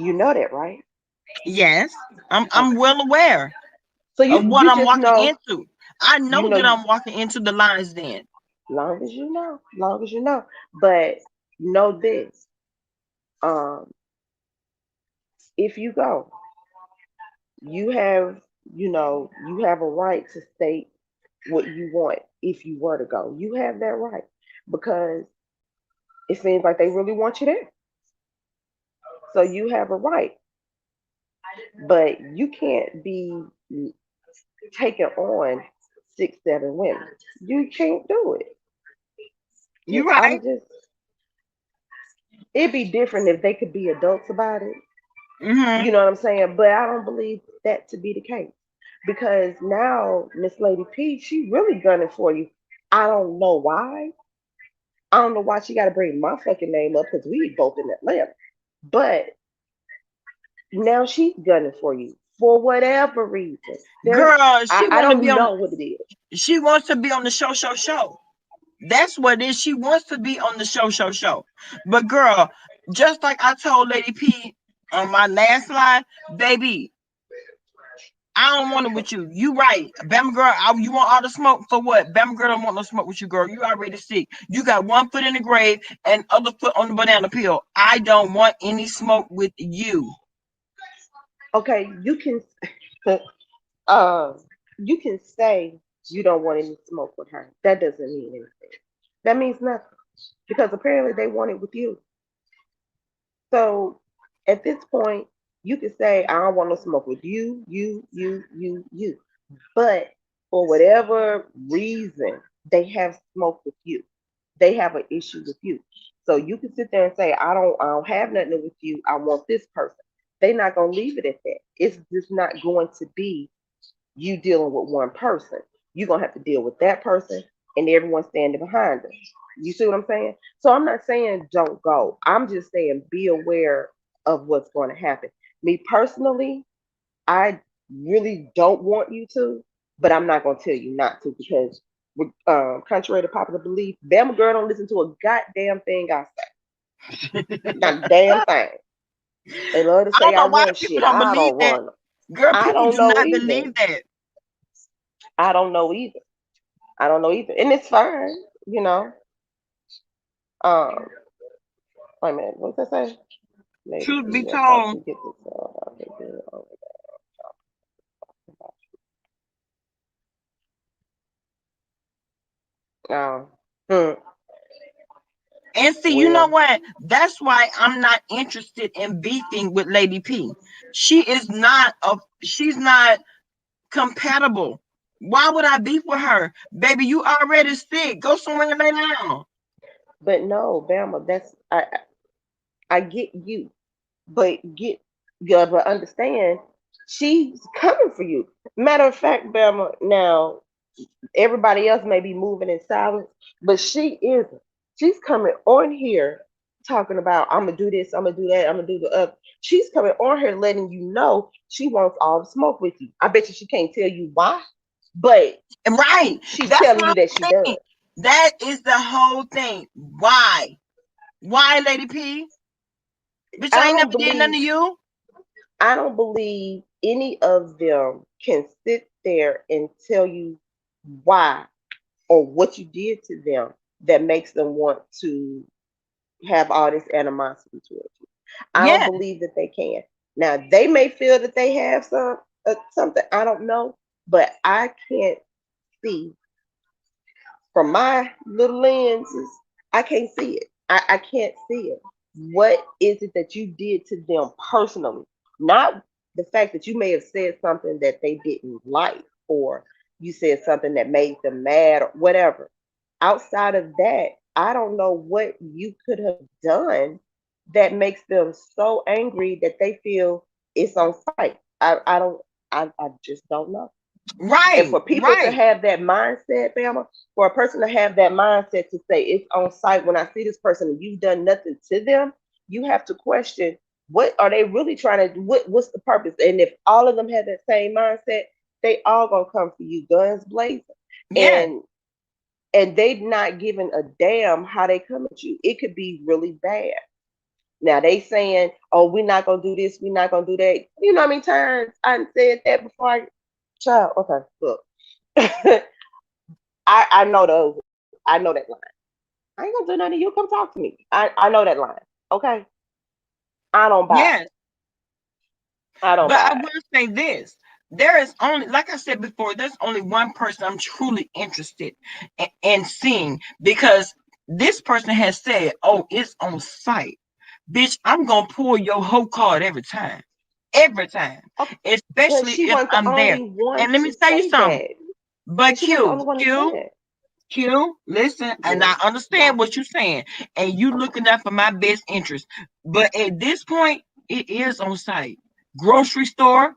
You know that, right? Yes, I'm Okay. well aware So of what you I'm just walking know, into. I you know know, that I'm walking into the lion's den. long as you know, long as you know. But know this, um, if you go, you have, you have a right to state what you want if you were to go. You have that right because it seems like they really want you there. So you have a right, but you can't be taking on 6, 7 women. You can't do it. You right? I'm just, it'd be different if they could be adults about it. Mm-hmm. You know what I'm saying? But I don't believe that to be the case because now Miss Lady P, she really gunning for you. I don't know why. I don't know why she got to bring my fucking name up because we both in Atlanta. But now she's gunning for you for whatever reason. There's, Girl, I don't know what it is. she wants to be on the show. That's what it is. She wants to be on the show. But girl, just like I told Lady P on my last slide, baby, I don't want it with you. You right. Bama girl, you want all the smoke for what? Bama girl don't want no smoke with you, girl. You already sick. You got one foot in the grave and other foot on the banana peel. I don't want any smoke with you. Okay, uh, you can say you don't want any smoke with her. That doesn't mean anything. That means nothing because apparently they want it with you. So at this point, you can say, I don't want no smoke with you. But for whatever reason, they have smoke with you. They have an issue with you. So you can sit there and say, I don't have nothing with you. I want this person. They're not gonna leave it at that. It's just not going to be you dealing with one person. You're gonna have to deal with that person and everyone standing behind them. You see what I'm saying? So I'm not saying don't go. I'm just saying be aware of what's going to happen. Me personally, I really don't want you to, but I'm not gonna tell you not to because, contrary to popular belief, Bama girl don't listen to a goddamn thing I say. Not a damn thing. They love to I say don't I know why run people shit. don't I believe don't that. run. Girl, I people don't do know not either. believe that. I don't know either. I don't know either, and it's fine. You know. Um. Wait a minute. What's that say? Lady Truth be P, that's how she told, gets it. Okay, good. Oh. Hmm. and see, you know Well, what? That's why I'm not interested in beefing with Lady P. She is not a she's not compatible. Why would I beef with her? Baby, you already sick. Go somewhere and lay down. but no, Bama. I get you, but but understand, she's coming for you. Matter of fact, Bama. Now everybody else may be moving in silence, but she isn't. She's coming on here talking about I'm gonna do this, I'm gonna do that, I'm gonna do the other. She's coming on here letting you know she wants all the smoke with you. I bet you she can't tell you why, but And right. she's That's telling what you that she I'm does. saying. That is the whole thing. Why? Why, Lady P? Bitch, I I ain't don't never did nothing believe to you. I don't believe any of them can sit there and tell you why or what you did to them that makes them want to have all this animosity towards you. I don't Yeah. believe that they can. Now they may feel that they have something, I don't know, but I can't see from my little lenses. I can't see it. I can't see it. What is it that you did to them personally? Not the fact that you may have said something that they didn't like, or you said something that made them mad, or whatever. Outside of that, I don't know what you could have done that makes them so angry that they feel it's on site. I don't, I just don't know. And Right. for people to Right. have that mindset, Bama, for a person to have that mindset to say it's on site when I see this person and you've done nothing to them, you have to question what are they really trying to do? What's the purpose? And if all of them have that same mindset, they all gonna come for you, guns blazing. Yeah. And they not giving a damn how they come at you. It could be really bad. Now they saying, "Oh, we're not gonna do this, we're not gonna do that." You know how many times I said that before? Child, okay, look, I know those. I know that line. I ain't gonna do nothing to you. Come talk to me. I know that line. Okay, I don't buy it. Yes. I don't But I buy will say this. There is only, like I said before, there's only one person I'm truly interested in seeing, because this person has said, oh, it's on site. Bitch, I'm going to pull your whole card every time. Every time. it. Okay, but Especially she if wasn't the I'm there. only one And let me to tell you say something. that. But She wasn't the only one to say Q, listen, that. and I Yes. understand what you're saying, and you Okay. looking out for my best interest. But at this point, it is on site. Grocery store,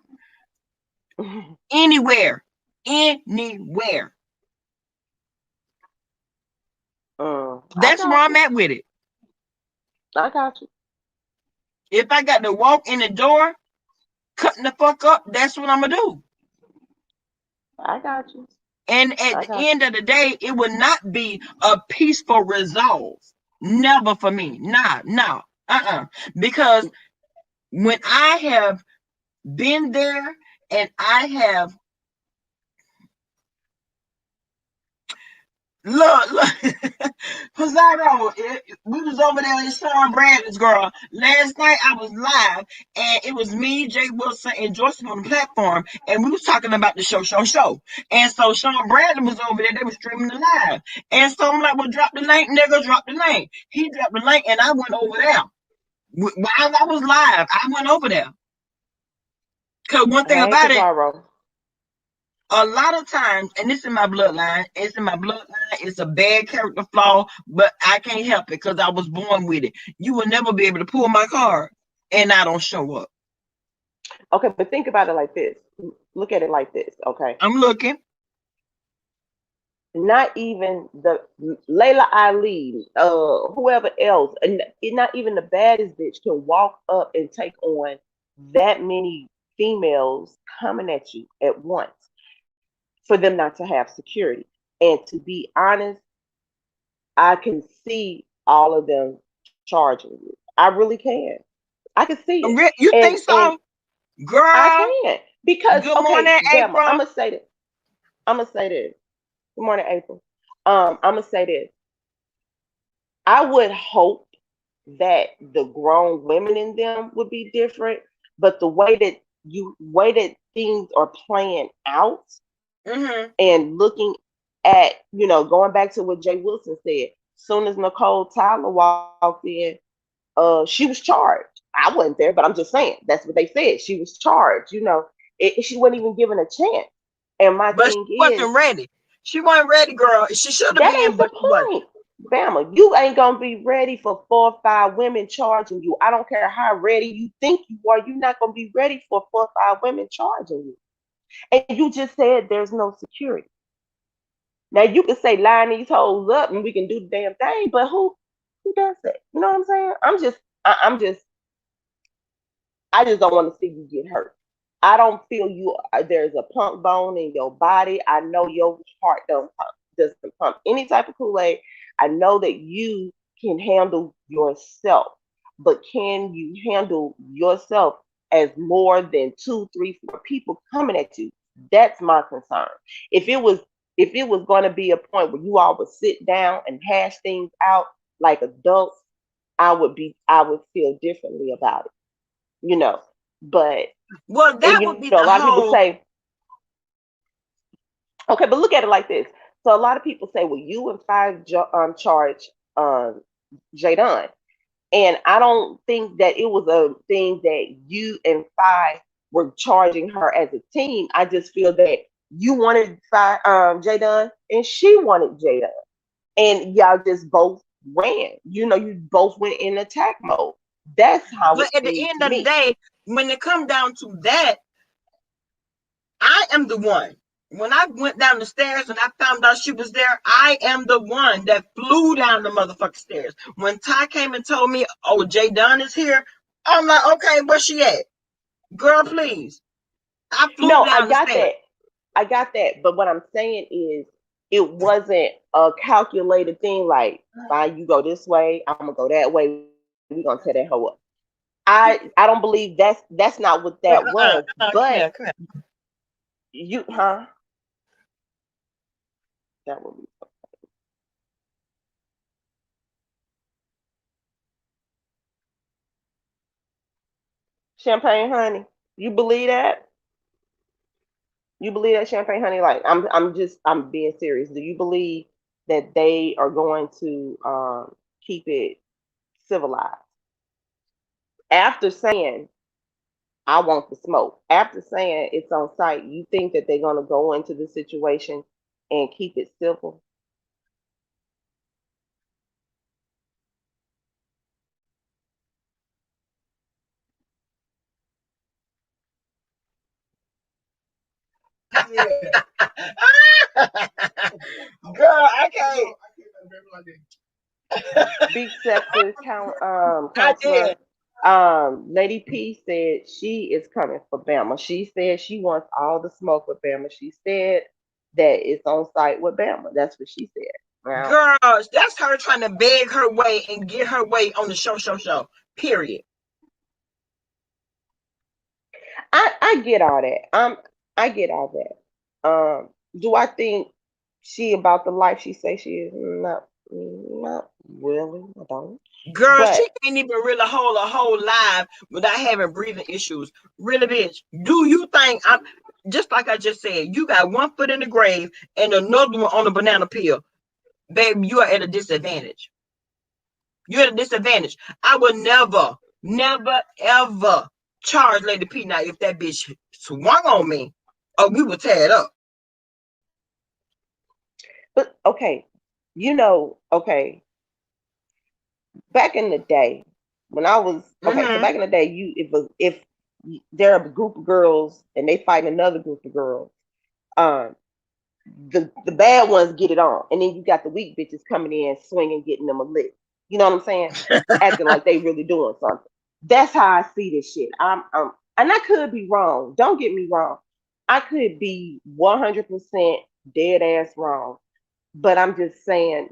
anywhere, anywhere. I That's where got I'm you. at with it. I got you. If I got to walk in the door, cutting the fuck up, that's what I'm gonna do. I got you. And at I the got you. end of the day, it will not be a peaceful resolve. Never for me. Nah, no. Because when I have been there and I have look, Pizarro, we was over there in Sean Bradley's girl. Last night I was live and it was me, Jay Wilson, and Joyce on the platform, and we was talking about the show. And so Sean Bradley was over there, they were streaming the live. And so I'm like, well, drop the link, nigga, drop the link. He dropped the link and I went over there. While I was live, I went over there. Cause one thing Hey, about it, Pizarro. a lot of times, and this is my bloodline, it's in my bloodline, it's a bad character flaw, but I can't help it because I was born with it. You will never be able to pull my card and I don't show up. Okay, but think about it like this. Look at it like this. Okay, I'm looking. not even the Layla Ali, whoever else, and not even the baddest bitch can walk up and take on that many females coming at you at once for them not to have security. And to be honest, I can see all of them charging you. I really can. I can see it. You And think so? I Girl, can. Because good okay, morning, Bama, I'm April. gonna say this. I'm gonna say this. Good morning, April. I'm gonna say this. I would hope that the grown women in them would be different, but the way that things are playing out Mm-hmm. and looking at, going back to what Jay Wilson said, soon as Nicole Tyler walked in, she was charged. I wasn't there, but I'm just saying that's what they said. She was charged. She wasn't even given a chance. And my But she thing is, wasn't ready. She wasn't ready, girl. She should have that been, ain't the but she wasn't. point. Bama, you ain't gonna be ready for 4 or 5 women charging you. I don't care how ready you think you are, you're not gonna be ready for 4 or 5 women charging you. And you just said there's no security. Now you can say line these hoes up and we can do the damn thing, but who does that? You know what I'm saying? I just don't want to see you get hurt. I don't feel there's a pump bone in your body. I know your heart doesn't pump any type of Kool-Aid. I know that you can handle yourself, but can you handle yourself as more than 2, 3, 4 people coming at you? That's my concern. If it was if it was going to be a point where you all would sit down and hash things out like adults, I would feel differently about it, you know. But Well, and that would be a the lot of people whole. say, okay, but look at it like this. So a lot of people say, well, you and Five charge Jadon. And I don't think that it was a thing that you and Five were charging her as a team. I just feel that you wanted Jadon and she wanted Jadon. And y'all just both ran. You both went in attack mode. That's how But it at the seemed end to of the me. day, when it come down to that, I am the one. When I went down the stairs and I found out she was there, I am the one that flew down the motherfucking stairs. When Ty came and told me, oh, Jay Dunn is here, I'm like, okay, where she at? Girl, please. I flew No, I down the got stairs. that. I got that. But what I'm saying is, it wasn't a calculated thing like, fine, you go this way, I'm going to go that way. We we're gonna tear that hoe up. I don't believe that's not what Wait, that was. come But here, come here. you, huh? That would be champagne honey. You believe that? You believe that champagne honey? Like I'm being serious. Do you believe that they are going to keep it civilized? After saying I want the smoke, after saying it's on site, you think that they're gonna go into the situation and keep it civil? Girl, I can't. Big sexist I did. counselor. Lady P said she is coming for Bama. She said she wants all the smoke with Bama. She said that it's on site with Bama. That's what she said. Now, Girls, that's her trying to beg her way and get her way on the show. Period. I get all that. I get all that. Do I think she about the life she say she is? Not really. I don't. Girl, But she can't even really hold a whole life without having breathing issues. Really, bitch. Do you think I'm just like I just said, you got one foot in the grave and another one on the banana peel? Baby, you are at a disadvantage. You're at a disadvantage. I would never, ever charge Lady P now if that bitch swung on me or we would tear it up. okay, okay. Back in the day, when I was okay, so Mm-hmm. back in the day, you if there are a group of girls and they fight another group of girls, um, the bad ones get it on, and then you got the weak bitches coming in swinging, getting them a lick. You know what I'm saying? Acting like they really doing something. That's how I see this shit. And I could be wrong. Don't get me wrong. I could be 100% dead ass wrong, but I'm just saying,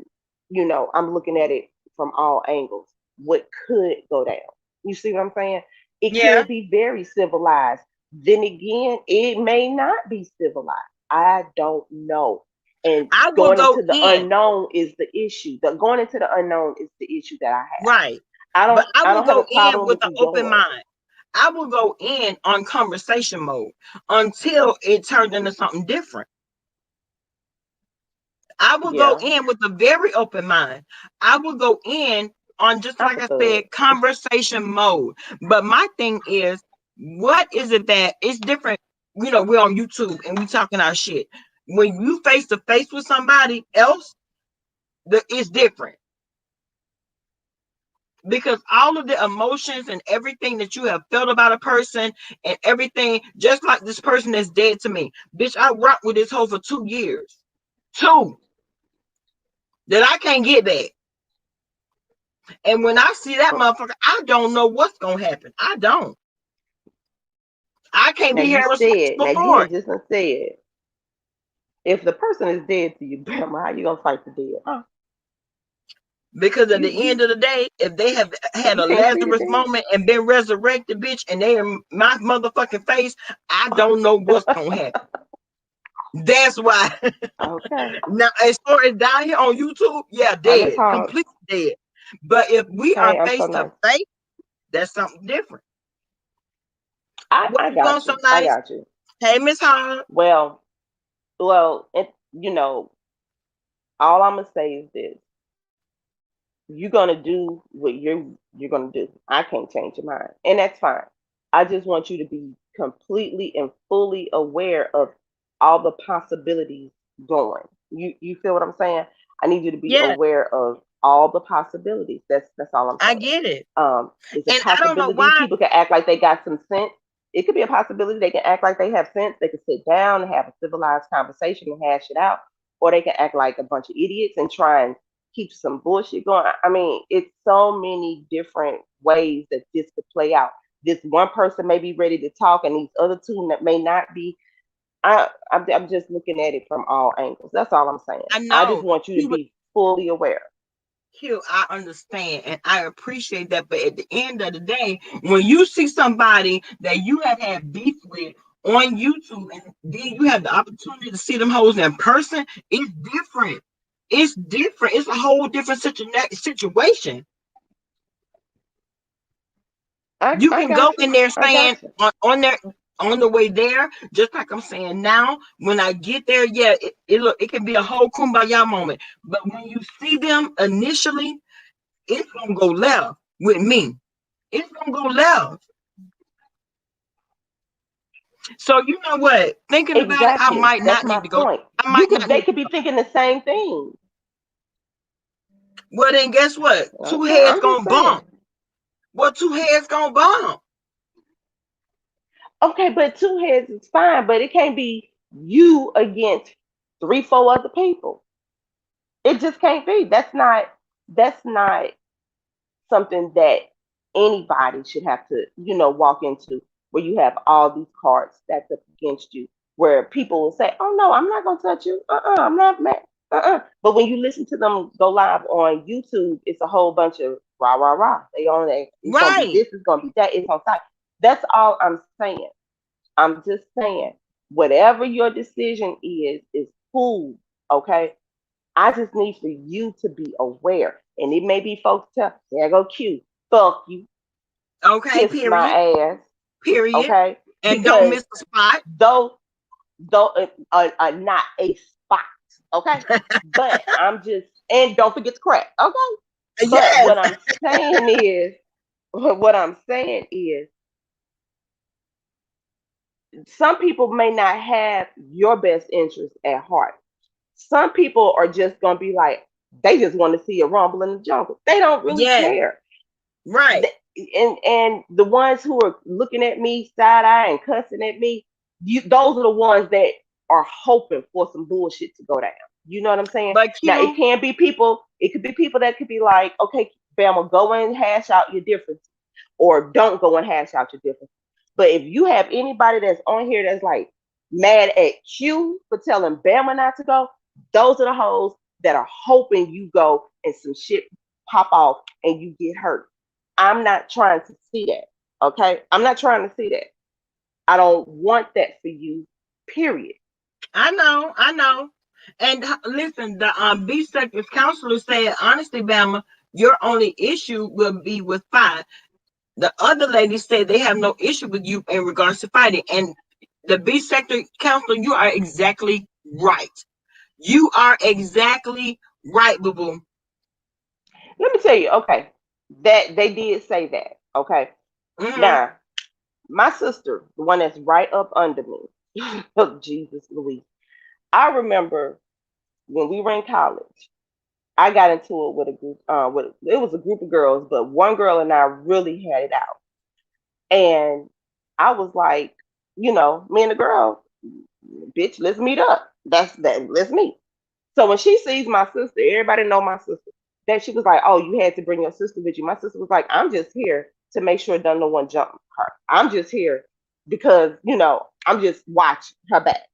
I'm looking at it from all angles. What could go down? You see what I'm saying? It Yeah. could be very civilized. Then again, it may not be civilized. I don't know. And I will going go into the in. unknown is the issue. Going into the unknown is the issue that I have. Right. But I I will don't have a go in problem with with an you open going. mind. I will go in on conversation mode until it turns into something different. I will go Yeah, in with a very open mind. I will go in on just I like could I thug. said, conversation mode. But my thing is, what is it that it's different? We're on YouTube and we talking our shit. When you face to face with somebody else, it's different because all of the emotions and everything that you have felt about a person and everything, just like this person that's dead to me, bitch, I rocked with this hoe for 2 years, two that I can't get back. And when I see that motherfucker, I don't know what's gonna happen. I don't. I can't be held Now responsible you for had it just said, if the person is dead to you, Bama, how you gonna fight the dead? Huh? because at You the end you of the day, if they have had you a can't see the Lazarus dead. moment and been resurrected, bitch, and they're in my motherfucking face, I don't know what's gonna happen. That's why. Okay. Now, as far as down here on YouTube, yeah, Miss dead, Hogg. completely dead. But if we are Okay, I'm so face to nice. face, that's something different. What I you doing got so you. I nice? got you. Hey, Miss Hall. Well, all I'm gonna say is this: you're gonna do what you're gonna do. I can't change your mind, and that's fine. I just want you to be completely and fully aware of all the possibilities going. You feel what I'm saying? I need you to be Yeah, aware of all the possibilities. That's all I'm I saying. get it. It's a And I don't know possibility why. people can act like they got some sense. It could be a possibility they can act like they have sense. They can sit down and have a civilized conversation and hash it out, or they can act like a bunch of idiots and try and keep some bullshit going. I mean, it's so many different ways that this could play out. This one person may be ready to talk, and these other two that may not be. I'm just looking at it from all angles. That's all I'm saying. I I just know want you to he was. be fully aware. Q, I understand and I appreciate that, but at the end of the day, when you see somebody that you have had beef with on YouTube and then you have the opportunity to see them hoes in person, it's different. It's different. It's a whole different situation. You I can go got you. in there I saying got you. on the way there, just like I'm saying now. When I get there, yeah, it can be a whole kumbaya moment. But when you see them initially, it's gonna go left with me. It's gonna go left. So you know what? Thinking about it, I Exactly. might That's not my need to go. point. I might not They need could to be go. thinking the same thing. Well, then guess what? Two Okay, heads I'm just gonna saying. bump. Well, two heads gonna bump. Okay, but two heads is fine, but it can't be you against three, four other people. It just can't be. That's not something that anybody should have to, walk into where you have all these cards stacked up against you, where people will say, "Oh no, I'm not gonna touch you. I'm not mad." But when you listen to them go live on YouTube, it's a whole bunch of rah rah rah. They on there. It's gonna be Right. this. It's gonna be that. It's on site. That's all I'm saying. I'm just saying, whatever your decision is cool. Okay, I just need for you to be aware. And it may be folks tell, there go Q, fuck you, Okay. kiss my Period. ass, Period. okay? And don't Because miss the spot. those are not a spot, okay? But I'm just, and don't forget to crack, okay? But Yes. what I'm saying is, some people may not have your best interest at heart. Some people are just gonna be like, they just want to see a rumble in the jungle. They don't really Yes. care. Right. And the ones who are looking at me side eye and cussing at me, those are the ones that are hoping for some bullshit to go down. You know what I'm saying? But Now it Q, can be people. It could be people that could be like, okay, Bama, go and hash out your differences, or don't go and hash out your differences. But if you have anybody that's on here that's like mad at Q for telling Bama not to go, those are the hoes that are hoping you go and some shit pop off and you get hurt. I'm not trying to see that. Okay? I'm not trying to see that. I don't want that for you, period. I know, I know. And listen, the B sector's counselor said, honestly, Bama, your only issue will be with five. The other ladies said they have no issue with you in regards to fighting. And the B sector counselor, you are exactly right. You are exactly right, boo boo. Let me tell you, okay, that they did say that. Okay. Mm-hmm. Now, my sister, the one that's right up under me, oh, Jesus Louise. I remember when we were in college, I got into it with a group, it was a group of girls, but one girl and I really had it out. And I was like, me and the girl, bitch, let's meet up. Let's meet. So when she sees my sister, everybody know my sister. That she was like, "Oh, you had to bring your sister with you." My sister was like, "I'm just here to make sure that no one jump her. I'm just here because I'm just watching her back."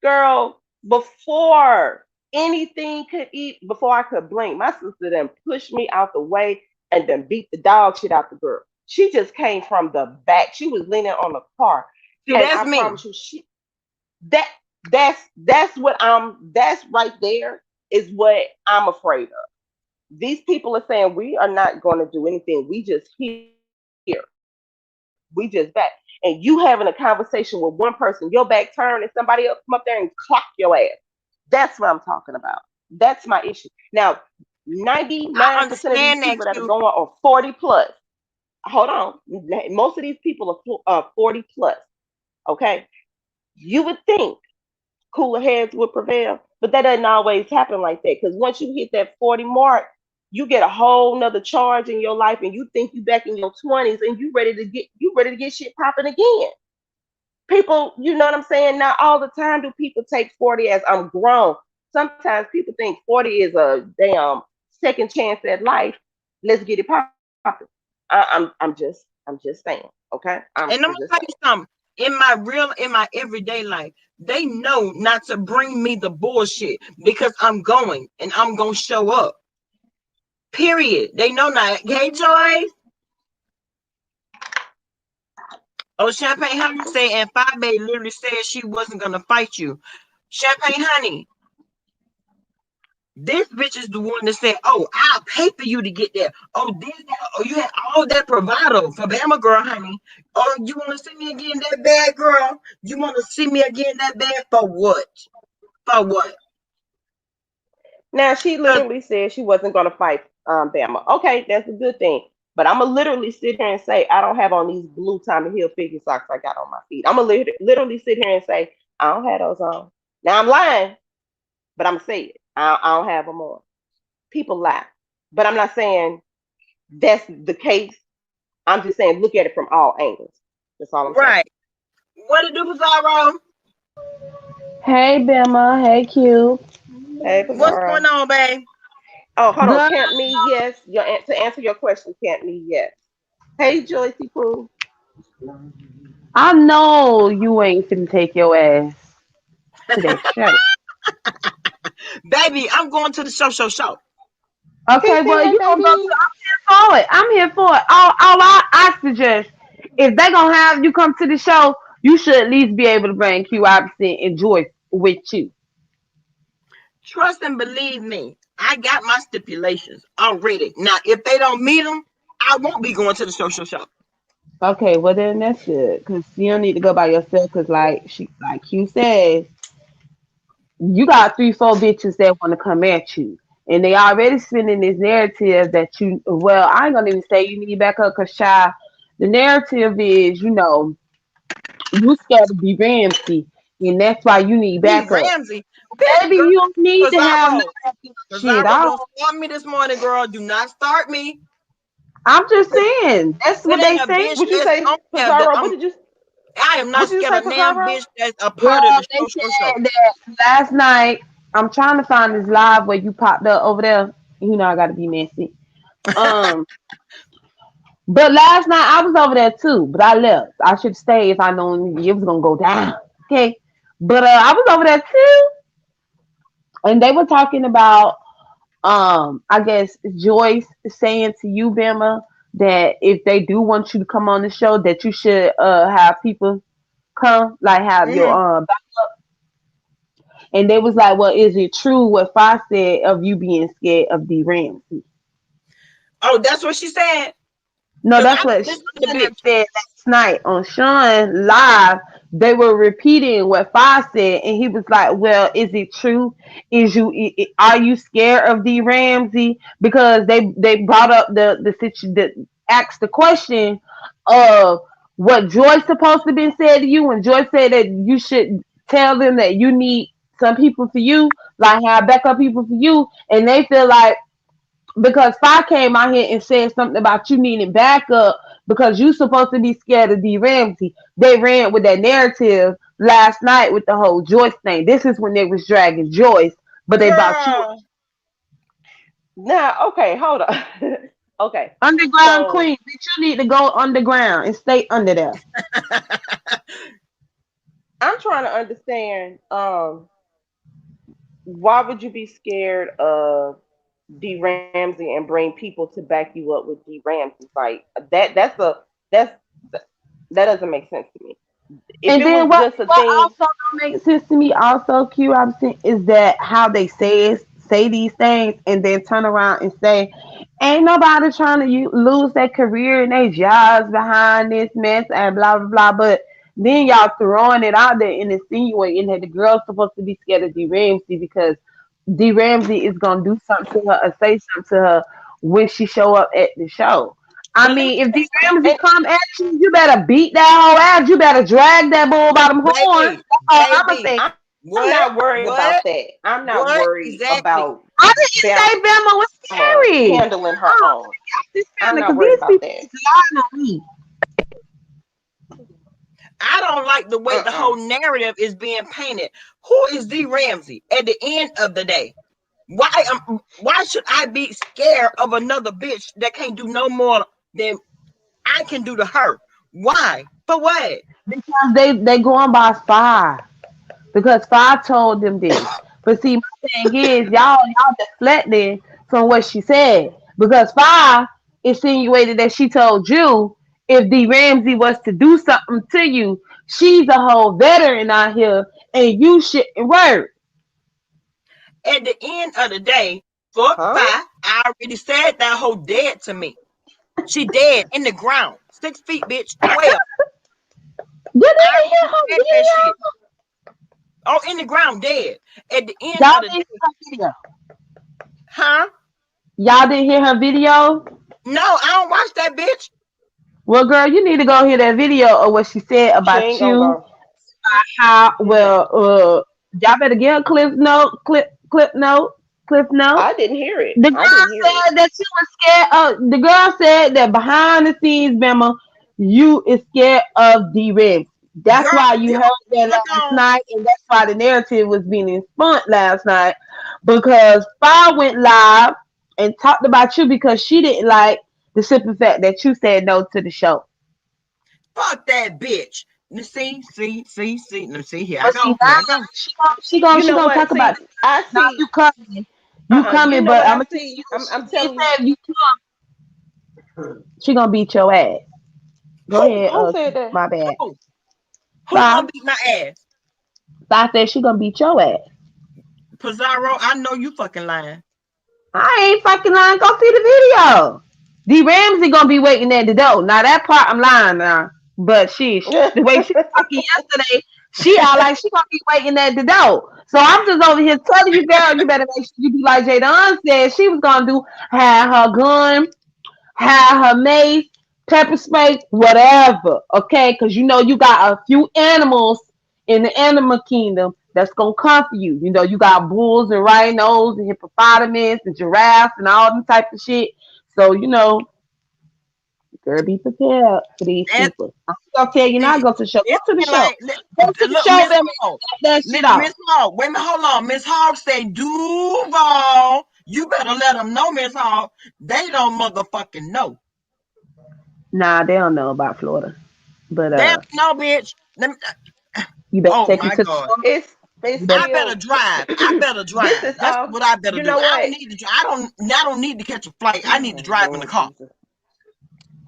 Girl, before anything could eat, before I could blink, my sister then pushed me out the way and then beat the dog shit out the girl. She just came from the back. She was leaning on the car, See, and that's I me. promise you, that that's right there is what I'm afraid of. These people are saying we are not going to do anything. We just here. We just back. And you having a conversation with one person, your back turned, and somebody else come up there and clock your ass. That's what I'm talking about. That's my issue. Now, I 99% of these understand that, people that are Q. going are 40 plus. Hold on. Most of these people are 40 plus. Okay. You would think cooler heads would prevail. But that doesn't always happen like that. Because once you hit that 40 mark, you get a whole nother charge in your life and you think you back in your 20s and you ready to get shit popping again. People, you know what I'm saying? Not all the time do people take 40 as I'm grown. Sometimes people think 40 is a damn second chance at life. Let's get it popping. I'm just saying, okay? I'm And I'm just gonna saying. tell you something. In my everyday life, they know not to bring me the bullshit because I'm going and I'm gonna show up. Period. They know now. Hey, Joy. Oh, Champagne Honey said, and Five Bay literally said she wasn't gonna fight you. Champagne Honey, this bitch is the one that said, "Oh, I'll pay for you to get there." Oh, this, that. Oh, you had all that bravado for Bama girl, honey. Oh, you want to see me again that bad, girl? You want to see me again that bad for what? For what? Now she 'Cause literally said she wasn't gonna fight Bama. Okay, that's a good thing. But I'm gonna literally sit here and say I don't have on these blue Tommy Hill figure socks I got on my feet. I'm gonna literally sit here and say I don't have those on. Now I'm lying, but I'm gonna say it. I don't have them on. People lie, but I'm not saying that's the case. I'm just saying look at it from all angles. That's all I'm saying. right. What to do, Pizarro? Hey Bama, hey Q. Hey, What's going Pizarro. on, babe? Oh, hold on. Good. Camp me, yes. To answer your question, camp me, yes. Hey, Joycey Pooh. I know you ain't finna take your ass to that show. Baby, I'm going to the show. He Okay, said, well hey, you gonna go baby. to I'm here for it. I'm here for it. All I suggest if they gonna have you come to the show, you should at least be able to bring Q Iverson and Joyce with you. Trust and believe me, I got my stipulations already. Now, if they don't meet them, I won't be going to the show. Okay, well then that's good. Cause you don't need to go by yourself. Cause like Q says, you got 3, 4 bitches that want to come at you. And they already spinning this narrative that well, I ain't gonna even say you need backup because, child, the narrative is, you scared to be Ramsey, and that's why you need B. backup. Ramsey, bitch, Baby, girl, you don't need to have no Pizarro. backup shit. Pizarro, don't start me this morning, girl. Do not start me. I'm just saying, that's It what they ain't a say. bitch What you that's say, on here that Pizarro? I am not What did you scared say, of damn Pizarro? bitch that's a Girl, part of the they show. said that last night. I'm trying to find this live where you popped up over there. I gotta be messy. Um, But last night I was over there too, but I left. I should stay if I known it was gonna go down. Okay. But I was over there too, and they were talking about I guess Joyce saying to you, Bama, that if they do want you to come on the show, that you should have people come, like have your Hmm. and they was like, well, is it true what Fox said of you being scared of D Ramsey? Oh, that's what she said. No, Cause that's I what listened Sean to the had bitch. said last night on Sean live. They were repeating what Fox said, and he was like, "Well, is it true? Are you scared of D Ramsey?" Because they brought up asked the question of what Joyce supposed to be said to you, and Joyce said that you should tell them that you need some people for you, like have backup people for you, and they feel like because Fi came out here and said something about you needing backup because you supposed to be scared of D Ramsey. They ran with that narrative last night with the whole Joyce thing. This is when they was dragging Joyce, but they brought you Girl. Now, okay, hold on. Okay, underground so queen. Bitch, you need to go underground and stay under there. I'm trying to understand. Why would you be scared of D Ramsey and bring people to back you up with D Ramsey? Like that. That's that doesn't make sense to me. If And it then was just a what thing, also don't make sense to me also, Q, I'm saying, is that how they say these things and then turn around and say, ain't nobody trying to lose their career and their jobs behind this mess and blah blah blah. But then y'all throwing it out there and insinuating that the girl's supposed to be scared of D Ramsey because D Ramsey is gonna do something to her or say something to her when she show up at the show. I But let me mean, if tell you D something, Ramsey and come at you, you better beat that whole ass. You better drag that bull by them horns. baby, That's all I'ma baby. say. I'm What? not worried about What? that. I'm not What? worried Exactly. about I didn't Bama say Bama was scary. handling her Oh, own. I'm just saying I'm because not worried these about people that. is lying on me. I don't like the way the Uh-uh. whole narrative is being painted. Who is D Ramsey at the end of the day? Why should I be scared of another bitch that can't do no more than I can do to her? Why? For what? Because they going by spy. Because Spy told them this. But see, my thing is, y'all deflecting from what she said. because Five insinuated that she told you if D Ramsey was to do something to you, she's a whole veteran out here and you shouldn't work. At the end of the day, fuck Huh? Five. I already said that whole dead to me. She dead in the ground. 6 feet, bitch. 12. You I didn't hear her said that shit. video? Oh, in the ground, dead. At the end Y'all of the didn't day, hear her video. huh? Y'all didn't hear her video? No, I don't watch that bitch. Well, girl, you need to go hear that video of what she said She about ain't gonna you. go. How She ain't gonna go. y'all better get a clip note. I didn't hear it. The I girl didn't hear it. said that she was scared of. The girl said that behind the scenes, Bama, you is scared of D Ramsey. That's Girl, why you did heard that look last on. night, and that's why the narrative was being spun last night. Because Fire went live and talked about you because she didn't like the simple fact that you said no to the show. Fuck that bitch. See. Let me see. Here I But see go. Here now I go. You she know gonna what? talk about See, it. I Now see. you You coming, know but what I'm I gonna tell see. you, I'm she telling you. said if you come, she gonna beat your ass. Go ahead, Who said that? my bad. Who? Who Five, gonna beat my ass? Five said she gonna beat your ass. Pizarro, I know you fucking lying. I ain't fucking lying. Go see the video. D Ramsey gonna be waiting at the door. Now that part I'm lying now, but the way she was talking yesterday, she out like she gonna be waiting at the door. So I'm just over here telling you, girl, you better make sure you be like Jada said she was gonna do. Have her gun, have her mace, pepper spray, whatever. Okay, because you know you got a few animals in the animal kingdom that's gonna come for you. You know you got bulls and rhinos and hippopotamus and giraffes and all them type of shit. So you know, girl, be prepared for these And people. I'm gonna tell you not see, go to the show. Go it's to the show. like Go to the look, show, Miss baby. Hall. That shit off. Miss Hall, wait a minute, hold on. Miss Hall say Duval. You better let them know, Miss Hall. They don't motherfucking know. Nah, they don't know about Florida, but They don't know, bitch. Let me, you better oh take them my to the God. show. It's You better. I better still. drive. I better This drive. is That's all. what I better You do. know I don't what? need to. I don't need to catch a flight. I need to Oh drive in the Lord car. Jesus.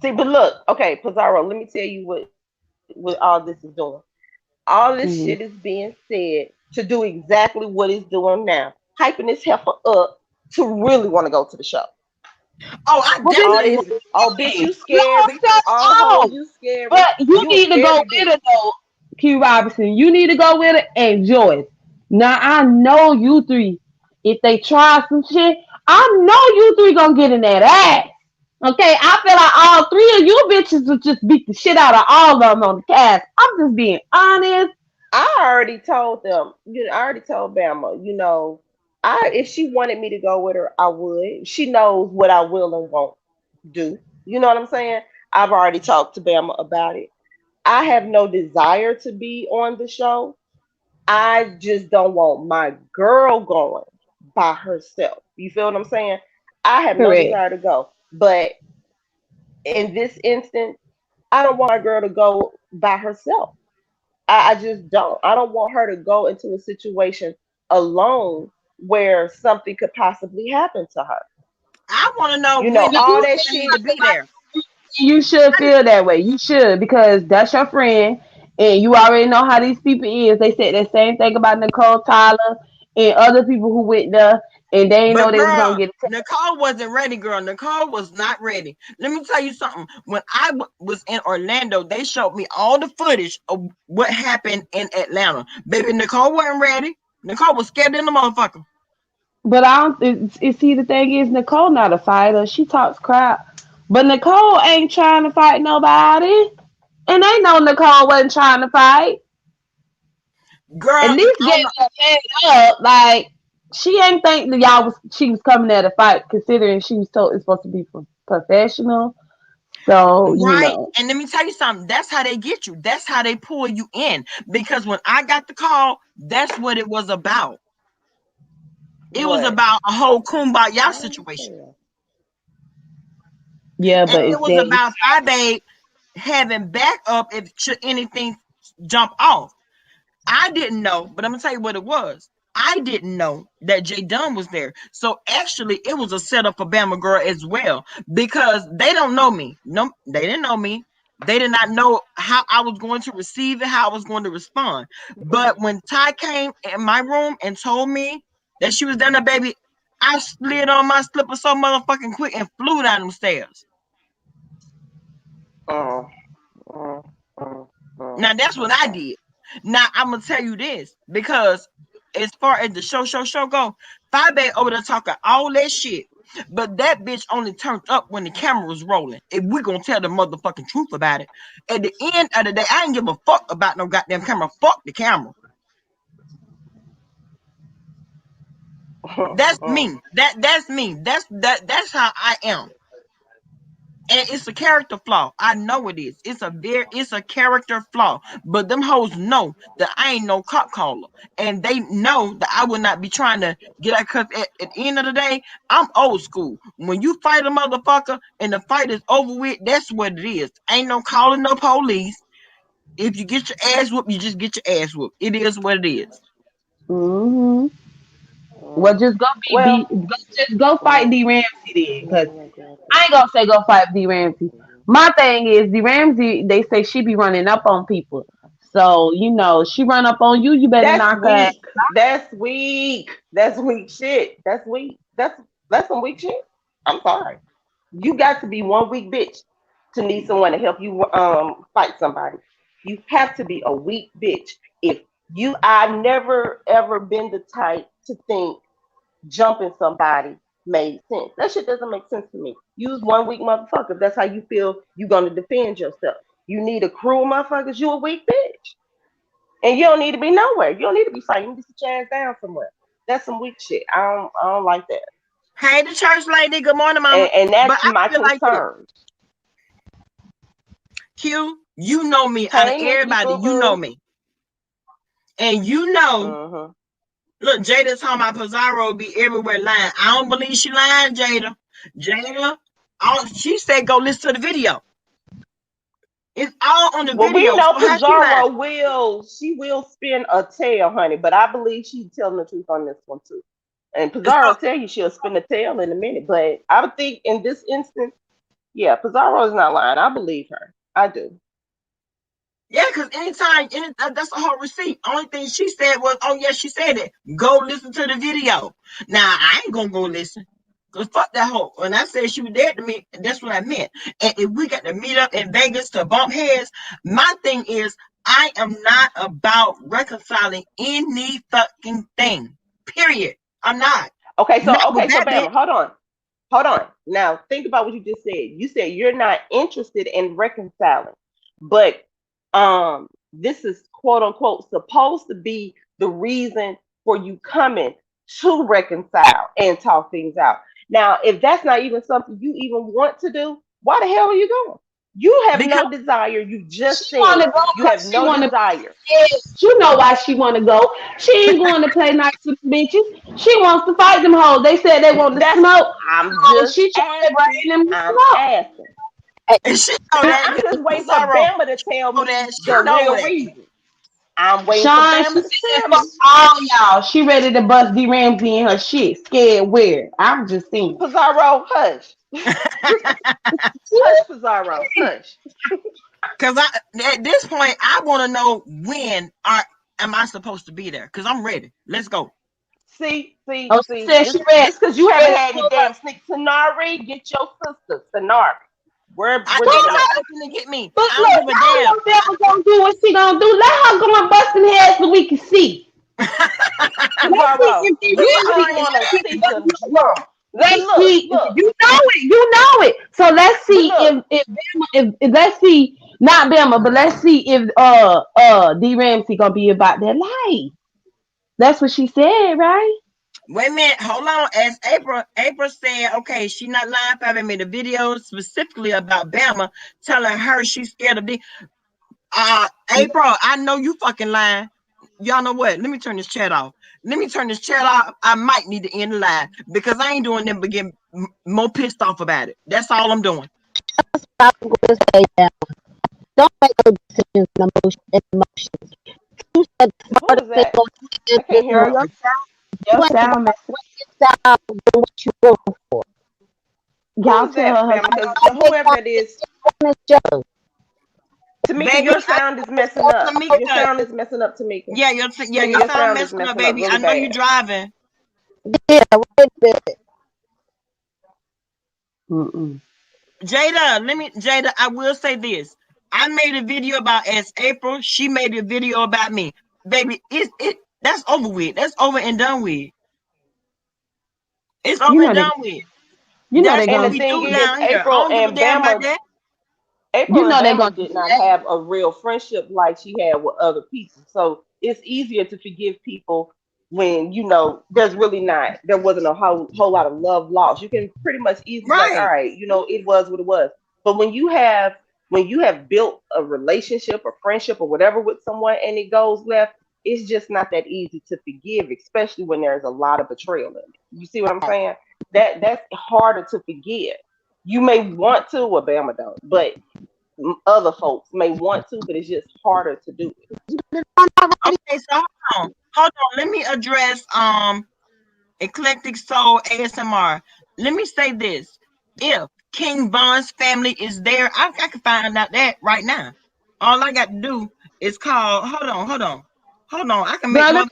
See, but look, okay, Pizarro. Let me tell you what all this is doing. All this shit Mhm. is being said to do exactly what it's doing now, hyping this heifer up to really want to go to the show. Oh, I Well, this All definitely is will. this, what oh bitch, I'm you saying. scary. No, shut Oh, up. you scary. But you You a need to go scary with bitch. it though, Q Robinson. You need to go with it and Joyce. Now I know you three. If they try some shit, I know you three gonna get in that ass. Okay, I feel like all three of you bitches would just beat the shit out of all of them on the cast. I'm just being honest. I already told them. I already told Bama. I if she wanted me to go with her, I would. She knows what I will and won't do. You know what I'm saying? I've already talked to Bama about it. I have no desire to be on the show. I just don't want my girl going by herself. You feel what I'm saying? I have no Correct. desire to go. But in this instance, I don't want my girl to go by herself. I just don't. I don't want her to go into a situation alone where something could possibly happen to her. I want to know You when know, the all fuck that I need to shit. be there. You should feel that way. You should because that's your friend, and you already know how these people is. They said the same thing about Nicole Tyler and other people who went there, and they didn't know But they was gonna girl, get attacked. Nicole wasn't ready, girl. Nicole was not ready. Let me tell you something. When was in Orlando, they showed me all the footage of what happened in Atlanta. Baby, Nicole wasn't ready. Nicole was scared in the motherfucker. But I don't. See, the thing is, Nicole not a fighter. She talks crap, but Nicole ain't trying to fight nobody, and they know Nicole wasn't trying to fight. At Girl, least I get don't know. her head up. Like she ain't think that she was coming there to fight, considering she was told it's supposed to be professional. So Right. And let me tell you something. That's how they get you. That's how they pull you in. Because when I got the call, that's what it was about. It was What? about a whole kumbaya I situation. understand. yeah, And but it it's was that. about my babe having backup if should anything jump off. I didn't know, but I'm gonna tell you what it was. I didn't know that Jay Dunn was there. So actually, it was a setup for Bama Girl as well, because they don't know me. No, they didn't know me. They did not know how I was going to receive it, how I was going to respond. But when Ty came in my room and told me that she was down there, baby, I slid on my slipper so motherfucking quick and flew down them stairs. Uh, uh, Now that's what I did. Now I'm gonna tell you this, because as far as the show go, Fabe over there talking all that shit, but that bitch only turned up when the camera was rolling. If we gonna tell the motherfucking truth about it, at the end of the day, I ain't give a fuck about no goddamn camera. Fuck the camera. That's me. That's me. That's how I am. And it's a character flaw. I know it is. It's a character flaw. But them hoes know that I ain't no cop caller. And they know that I will not be trying to get out, because at the end of the day, I'm old school. When you fight a motherfucker and the fight is over with, that's what it is. Ain't no calling no police. If you get your ass whooped, you just get your ass whooped. It is what it is. Mm-hmm. Well, just go fight D Ramsey then, because I ain't gonna say go fight D Ramsey. My thing is D Ramsey. They say she be running up on people, so she run up on you. You better that's knock her ass. weak. That's weak. That's weak shit. That's weak. That's some weak shit. I'm sorry. You got to be one weak bitch to need someone to help you fight somebody. You have to be a weak bitch. If I've never ever been the type to think jumping somebody made sense. That shit doesn't make sense to me. Use one weak motherfucker. If that's how you feel you're gonna defend yourself. You need a crew of motherfuckers, you a weak bitch. And you don't need to be nowhere. You don't need to be fighting. You need to sit your ass down somewhere. That's some weak shit. I don't like that. Hey, the church lady. Good morning, mama. And that's but I my feel like concern. Q, you know me. Out of Hey, Nikki everybody, Boo you know Boo. me. And look, Jada talking about Pizarro be everywhere lying. I don't believe she lying, Jada. She said go listen to the video. It's all on the Well, we video. know So how she lying? Pizarro will spin a tail, honey, but I believe she's telling the truth on this one too. And Pizarro tell you she'll spin a tail in a minute, but I would think in this instance, yeah, Pizarro is not lying. I believe her. I do. Yeah, because that's a whole receipt. Only thing she said was, oh, yeah, she said it. Go listen to the video. Now, I ain't going to go listen. Because fuck that hoe. When I said she was dead to me, that's what I meant. And if we got to meet up in Vegas to bump heads, my thing is, I am not about reconciling any fucking thing. Period. I'm not. Okay, so Bama, Bama, hold on. Now think about what you just said. You said you're not interested in reconciling, but this is quote unquote supposed to be the reason for you coming to reconcile and talk things out. Now, if that's not even something you even want to do, why the hell are you going? You have because no desire. You just She said want to go you have because she no want to. desire. You know why she want to go. She ain't going to play nice with the bitches. She wants to fight them hoes. They said they want to That's smoke. I'm So just she trying to asking. bring them to I'm smoke. asking. and she know that. I'm just waiting for Pizarro, Bama to tell know me that. She the know real that. reason. I'm waiting for Sean, Bama she to said tell for me. all y'all. She ready to bust D Ramsey in her shit. Scared where? I'm just saying. Pizarro, hush. Hush, Pizarro, hush. Because at this point, I want to know when am I supposed to be there? Because I'm ready. Let's go. See. Oh, she said Just she ready. because you She haven't ready had to any pull up. damn sneak Tanari, get your sister Tanari. Where I they need my at? husband to get me. But I don't look, give a y'all damn. know Bama gonna do what she gonna do. Let her go and busting heads so we can see. Let's see Pizarro, if they you really just Alright, want to see look, the look. But Let's look, see. look, You know it. You know it. So let's but see look. if Bama, if let's see not Bama, but let's see if D Ramsey gonna be about that life. That's what she said, right? wait a minute. Hold on. As April said, okay, she not lying for having made a video specifically about Bama, telling her she's scared of the. April, I know you fucking lying. Y'all know what? Let me turn this chat off. I might need to end the live because I ain't doing them but getting more pissed off about it. That's all I'm doing. I'm going to say that. Don't make no decisions in emotions. You said the Who is smartest thing that? on I can't hear Girl, her. your What sound, man. style than what you going for? Who Y'all is tell that, her. Bama? Because I just whoever want that is, to show. Tamika, Baby, your sound is messing up. Your Tamika, sound is messing up, Tamika. yeah, Tamika, your your sound sound is messing up, messing up baby. really I know you bad. driving. Yeah, wait a minute. Mm-mm. Jada, I will say this. I made a video about as April. She made a video about me. Baby, that's over with. That's over and done with. It's You over know and they, done with. you know That's they And what the gonna, we thing do is, down here. I don't give a damn about that. you April and know they gonna Bama do did not that. have a real friendship like she had with other people. So it's easier to forgive people when you know there wasn't a whole lot of love lost. You can pretty much easily be like, all Right. right, it was what it was. But when you have built a relationship or friendship or whatever with someone and it goes left, it's just not that easy to forgive, especially when there's a lot of betrayal in it. You see what I'm saying? That's harder to forgive. You may want to, or Bama don't, but other folks may want to, but it's just harder to do it. Okay, so hold on. Hold on. Let me address Eclectic Soul ASMR. Let me say this. If King Von's family is there, I can find out that right now. All I got to do is call. Hold on. I can make Girl, mother.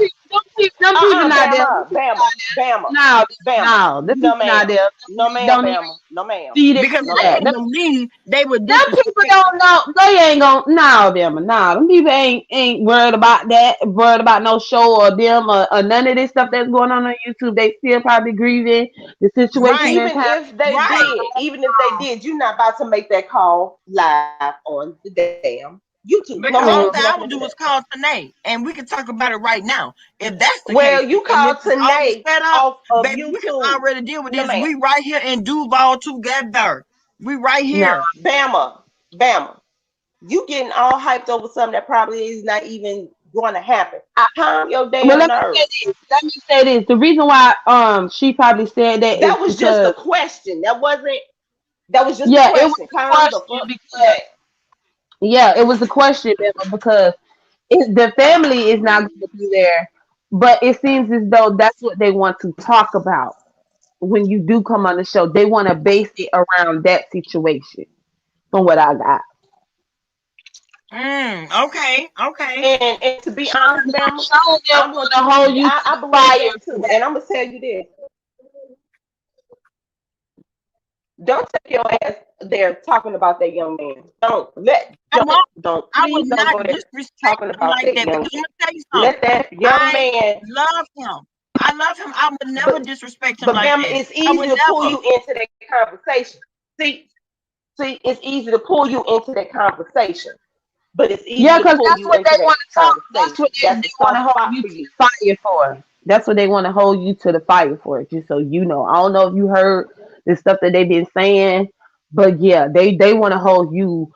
them people not there. Bama, Bama, Bama, No, Bama. no, the No, people not ma'am. there. No, ma'am, Don't even Bama. No, ma'am. feed it Because to No, I that. ma'am. can't believe they would Them people disrespect. don't know. They ain't gonna. No, them. No, them people ain't worried about that. Worried about no show or them or none of this stuff that's going on YouTube. They still probably grieving the situation Right, that's Even if they did, you're not about to make that call live on the damn YouTube. No, because ma'am, all you're happening. not I gonna would do do that. is call Tanae, and we can talk about it right now. If that's the Well, case, you and call this is all Tanae set up, off of baby, we can YouTube. already deal with No, this. ma'am. We right here in Duval together. We right No. here. Bama, Bama. You getting all hyped over something that probably is not even going to happen. Calm your Well, damn let me say nerves. this. Let me say this. The reason why she probably said that is That was just a because question. That wasn't. That was just a yeah, it was question. a Calm the question fuck because back. yeah, it was a question, Emma, because the family is not going to be there, but it seems as though that's what they want to talk about when you do come on the show. They want to base it around that situation, from what I got. Okay. And to be honest, Bama, Sean them I'm going. want to hold you to I the believe fire that for too. that. And I'm gonna tell you this: don't take your ass there talking about that young man. I won't. I would Please don't not go there disrespect talking him about like that that young because I'm man. gonna tell you something. Let that young I man. love him. I love him. I would never But disrespect him but like Bama, that. it's I easy would to pull never. you into that conversation. See, it's easy to pull you into that conversation. But it's easy Yeah, to because pull that's you what into they that want to talk. That's conversation. what That's they a want to soft hold spot you for to you. the fire for. That's what they want to hold you to the fire for. Just so you know. I don't know if you heard the stuff that they've been saying, but yeah, they want to hold you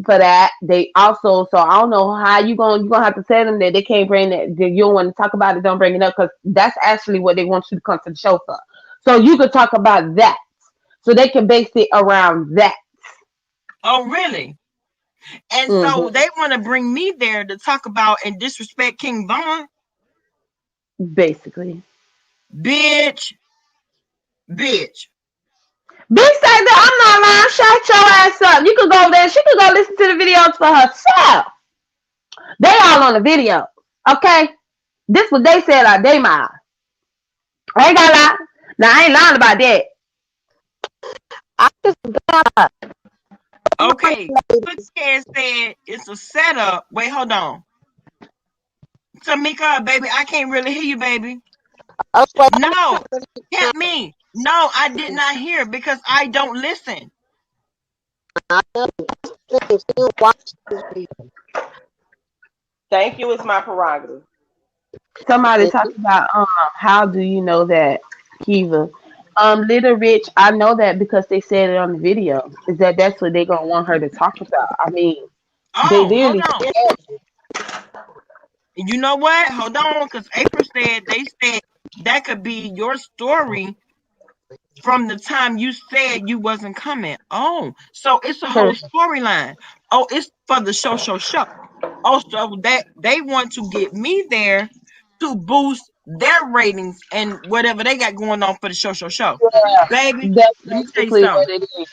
for that. They also, so I don't know how you gonna have to tell them that they can't bring that you don't want to talk about it. Don't bring it up because that's actually what they want you to come to the show for. So you could talk about that. So they can base it around that. Oh, really? And so Hmm. they want to bring me there to talk about and disrespect King Von, Basically. bitch, bitch. Big say that I'm not lying. Shut your ass up. You could go there. She could go listen to the videos for herself. They all on the video. Okay? This what they said out they mouth. I ain't gonna lie. Now I ain't lying about that. I just got Okay, Pussycat said it's a setup. Wait, hold on. Tamika, baby, I can't really hear you, baby. okay. No, help me. No, I did not hear because I don't listen. I know still watch this video. Thank you. It's my prerogative. Somebody talked about how do you know that Kiva? Little Rich, I know that because they said it on the video. Is that that's what they gonna want her to talk about. I mean, they Oh, hold literally on. You know what? Hold on, because April said they said that could be your story from the time you said you wasn't coming. Oh, so it's a whole storyline. Oh, it's for the show. Oh, so that they want to get me there to boost their ratings and whatever they got going on for the show. Yeah, Baby, that's let me tell you basically what something. it is.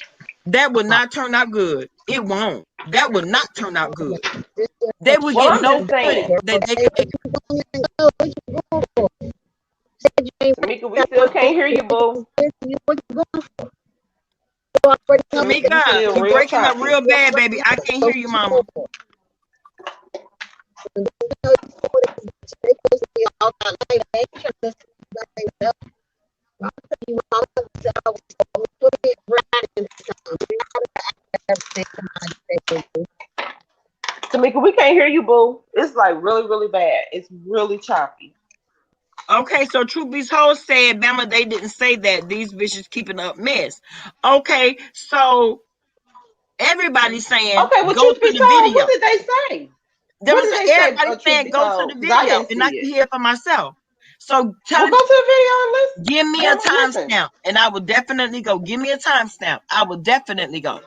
That will not turn out good. It won't. That will not turn out good. They will Well, get I'm no just footage saying, that they can. Tamika, we still can't hear you, boo. Tamika, you Tamika, still you real breaking up choppy. real bad, baby. I can't hear you, mama. Tamika, we can't hear you, boo. It's like really, really bad. It's really choppy. Okay, so True Beast Ho said, Bama, they didn't say that. These bitches keeping up mess. Okay, so everybody's saying, Okay, well, go truth to be the told, what video. did they say? There What was did they say? everybody Truth saying, be go to the told, because I video, didn't and I see can it. hear it for myself. So tell Well, him, go to the video and listen. give me a Bama, listen. timestamp, and I will definitely go. Give me a timestamp. I will definitely go.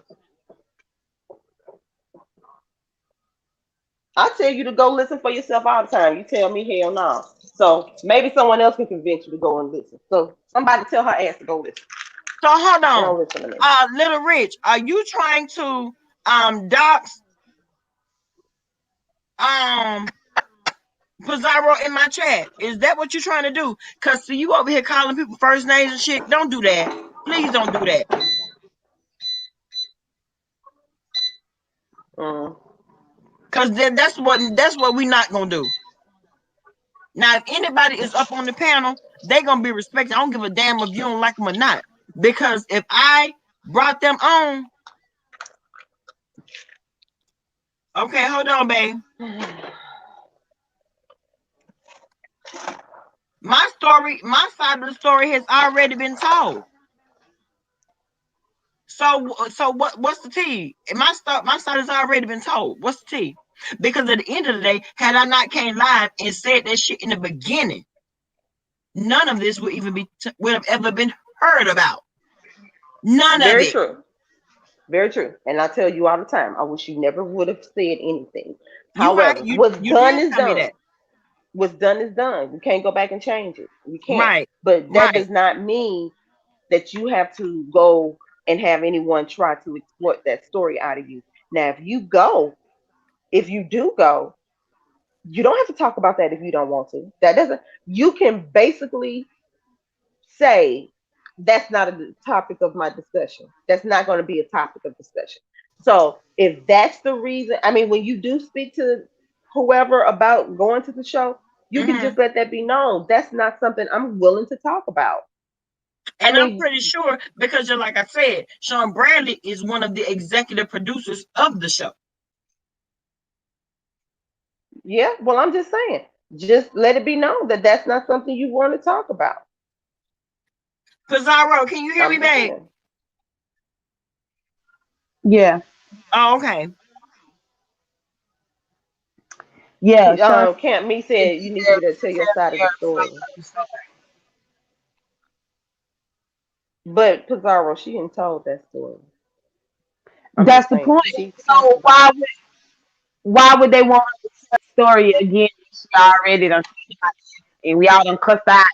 I tell you to go listen for yourself all the time. You tell me hell no. So maybe someone else can convince you to go and listen. So somebody tell her ass to go listen. So hold They on. don't listen to me. Little Rich, are you trying to dox Pizarro in my chat? Is that what you're trying to do? Cause see you over here calling people first names and shit. Don't do that. Please don't do that. Mm. Cause that's what we're not gonna do. Now, if anybody is up on the panel, they're gonna be respected. I don't give a damn if you don't like them or not. Because if I brought them on, okay, hold on, babe. My story, my side of the story has already been told. So what's the tea? My side has already been told. What's the tea? Because at the end of the day, had I not came live and said that shit in the beginning, none of this would have ever been heard about. None of Very it. true. Very true. And I tell you all the time, I wish you never would have said anything. You right. However, You what's done did is tell me done. that. What's done is done. We can't go back and change it. We can't. Right. But that Right. does not mean that you have to go and have anyone try to exploit that story out of you. Now, if you do go, you don't have to talk about that if you don't want to. That doesn't, you can basically say that's not a topic of my discussion. That's not going to be a topic of discussion. So if that's the reason, I mean, when you do speak to whoever about going to the show, you can Mm-hmm. just let that be known. That's not something I'm willing to talk about. I And I'm mean, pretty sure because just like I said, Sean Bradley is one of the executive producers of the show. yeah, well, I'm just saying, just let it be known that that's not something you want to talk about. Pizarro, can you hear me, I'm just babe? saying. Yeah, Oh, okay. yeah. Sean Camp Me said said you need to tell your side of the story. But Pizarro, she didn't told that story. I'm that's just the saying. point. She talked So about it. why would they want to tell the story again? She already done and we all done cussed out.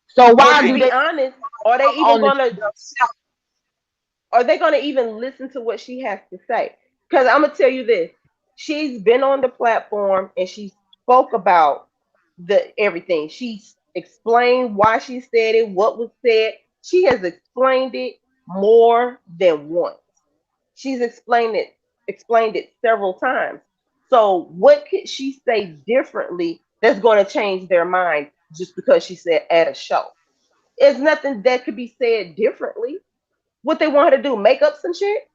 So But why to do be they honest, are they even on the gonna are they gonna even listen to what she has to say? Because I'm gonna tell you this. She's been on the platform and she spoke about the everything. She explained why she said it, what was said. She has explained it more than once. She's explained it several times. So what could she say differently that's going to change their mind just because she said at a show? There's nothing that could be said differently. What they want her to do, make up some shit?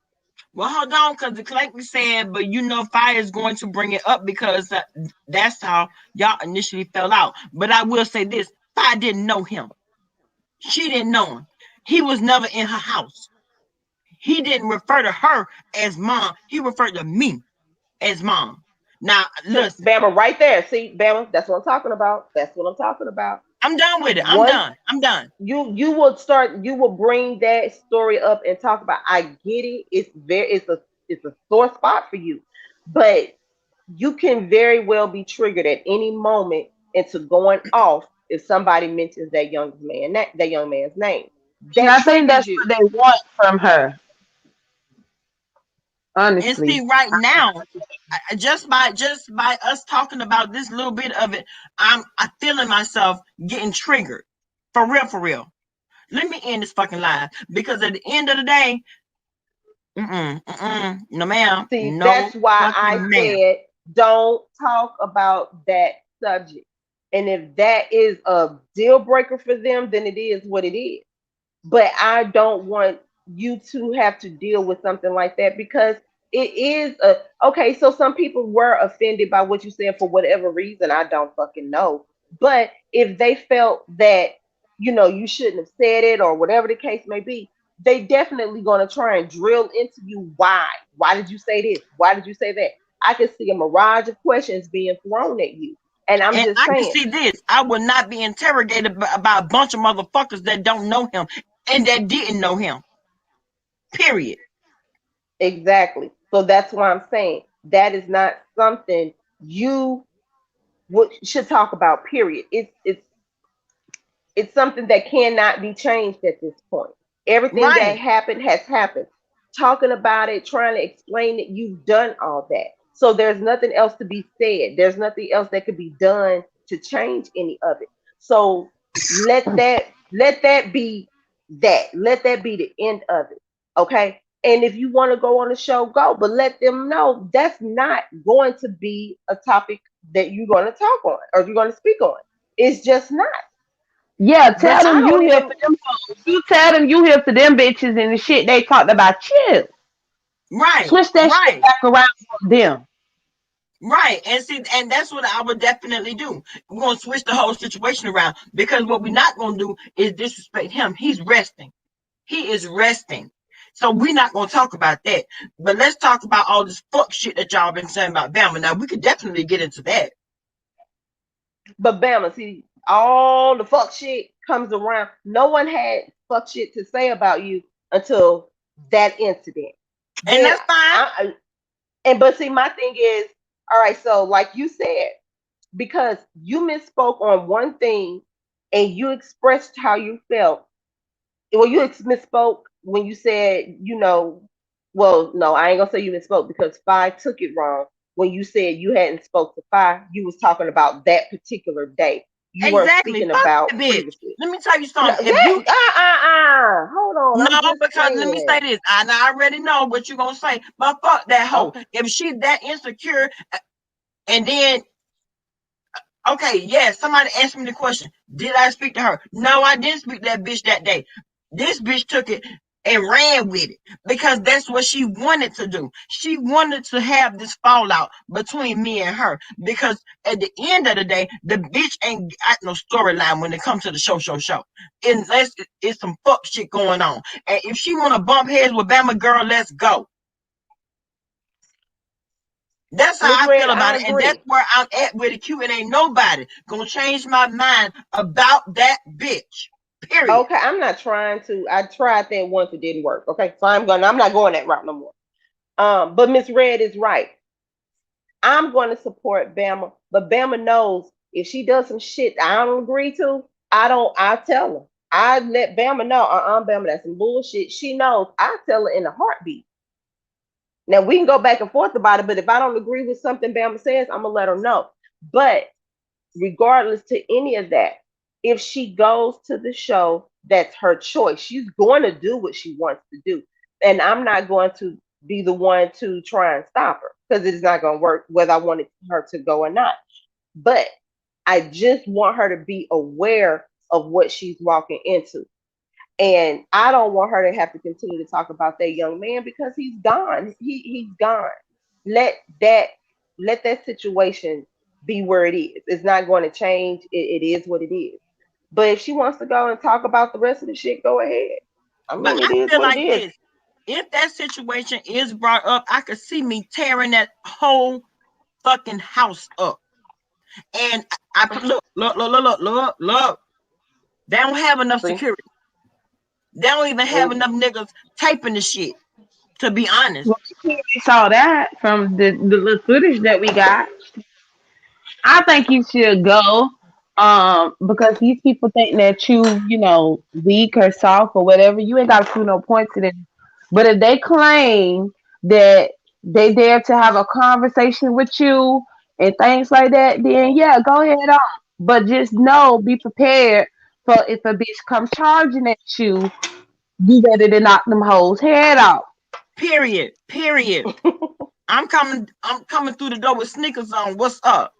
Well, hold on, because the collective said, but Fire is going to bring it up because that's how y'all initially fell out. But I will say this: Fire didn't know him. She didn't know him. He was never in her house. He didn't refer to her as mom. He referred to me as mom. Now, So listen, Bama, right there. See, Bama, that's what I'm talking about. That's what I'm talking about. I'm done with it. I'm Once done. I'm done. you will bring that story up and talk about. I get it. It's a sore spot for you, but you can very well be triggered at any moment into going off if somebody mentions that young man's name. And That I think triggers that's you. what they want from her, And honestly. see, right now, just by us talking about this little bit of it, I feeling myself getting triggered. For real, for real. Let me end this fucking live because at the end of the day, no ma'am, See, no that's why I fucking ma'am. said don't talk about that subject. And if that is a deal breaker for them, then it is what it is. But I don't want you to have to deal with something like that because it is a okay. So some people were offended by what you said for whatever reason. I don't fucking know. But if they felt that, you shouldn't have said it or whatever the case may be, they definitely going to try and drill into you why. Why did you say this? Why did you say that? I can see a mirage of questions being thrown at you. And I'm And just I can saying, see this. I would not be interrogated by a bunch of motherfuckers that don't know him and that didn't know him. Period. exactly. So that's why I'm saying that is not something you should talk about. Period. It's something that cannot be changed at this point. Everything that Right. happened has happened. Talking about it, trying to explain it, you've done all that. So there's nothing else to be said. There's nothing else that could be done to change any of it. So let that be that. Let that be the end of it. Okay. And if you want to go on the show, go. But let them know that's not going to be a topic that you're going to talk on or you're going to speak on. It's just not. Yeah, But tell I them you don't here for even. them hoes. You tell them you here for them bitches and the shit they talked about. Chill. right, Switch that shit right, back around for them. right. And see, and that's what I would definitely do. We're gonna switch the whole situation around because what we're not gonna do is disrespect him. He's resting. He is resting. So we're not gonna talk about that. But let's talk about all this fuck shit that y'all been saying about Bama. Now we could definitely get into that. But Bama, see, all the fuck shit comes around. No one had fuck shit to say about you until that incident. And Then that's fine. but see, my thing is, all right. So like you said, because you misspoke on one thing and you expressed how you felt. Well, you misspoke when you said, well, no, I ain't gonna say you misspoke because Phi took it wrong. When you said you hadn't spoke to Phi, you was talking about that particular day. You weren't Exactly. speaking Fuck that about bitch. previously. Let me tell you No, something. If that you hold on, no, I'm just because let me say saying. this. I already know what you're gonna say, but fuck that hoe. Okay. If she's that insecure, and then okay, yes, somebody asked me the question. Did I speak to her? No, I didn't speak to that bitch that day. This bitch took it and ran with it because that's what she wanted to do. She wanted to have this fallout between me and her because at the end of the day, the bitch ain't got no storyline when it comes to the show. Unless it's some fuck shit going on. And if she want to bump heads with Bama Girl, let's go. That's how Miss I Red, feel I about it, and that's agree. where I'm at with it. And ain't nobody gonna change my mind about that bitch. Period. Okay, I'm not trying to. I tried that once, it didn't work. Okay, so I'm not going that route no more. But Miss Red is right. I'm going to support Bama, but Bama knows if she does some shit I don't agree to, I tell her. I let Bama know, Bama, that's some bullshit. She knows. I tell her in a heartbeat. Now we can go back and forth about it, but if I don't agree with something Bama says, I'm gonna let her know. But regardless to any of that, if she goes to the show, that's her choice. She's going to do what she wants to do. And I'm not going to be the one to try and stop her because it's not going to work whether I wanted her to go or not. But I just want her to be aware of what she's walking into. And I don't want her to have to continue to talk about that young man because he's gone. He's gone. Let that let that situation be where it is. It's not going to change. It is what it is. But if she wants to go and talk about the rest of the shit, go ahead. I But mean, it I is feel what it like is. this. If that situation is brought up, I could see me tearing that whole fucking house up. And I look. They don't have enough See, security. They don't even have and enough niggas taping the shit. To be honest. Well, we saw that from the little footage that we got. I think you should go, because these people think that you know, weak or soft or whatever. You ain't got to prove no point to them. But if they claim that they dare to have a conversation with you and things like that, then yeah, go ahead on. But just know, be prepared for if a bitch comes charging at you, you ready to knock them hoes head off. Period. Period. I'm coming through the door with sneakers on. What's up?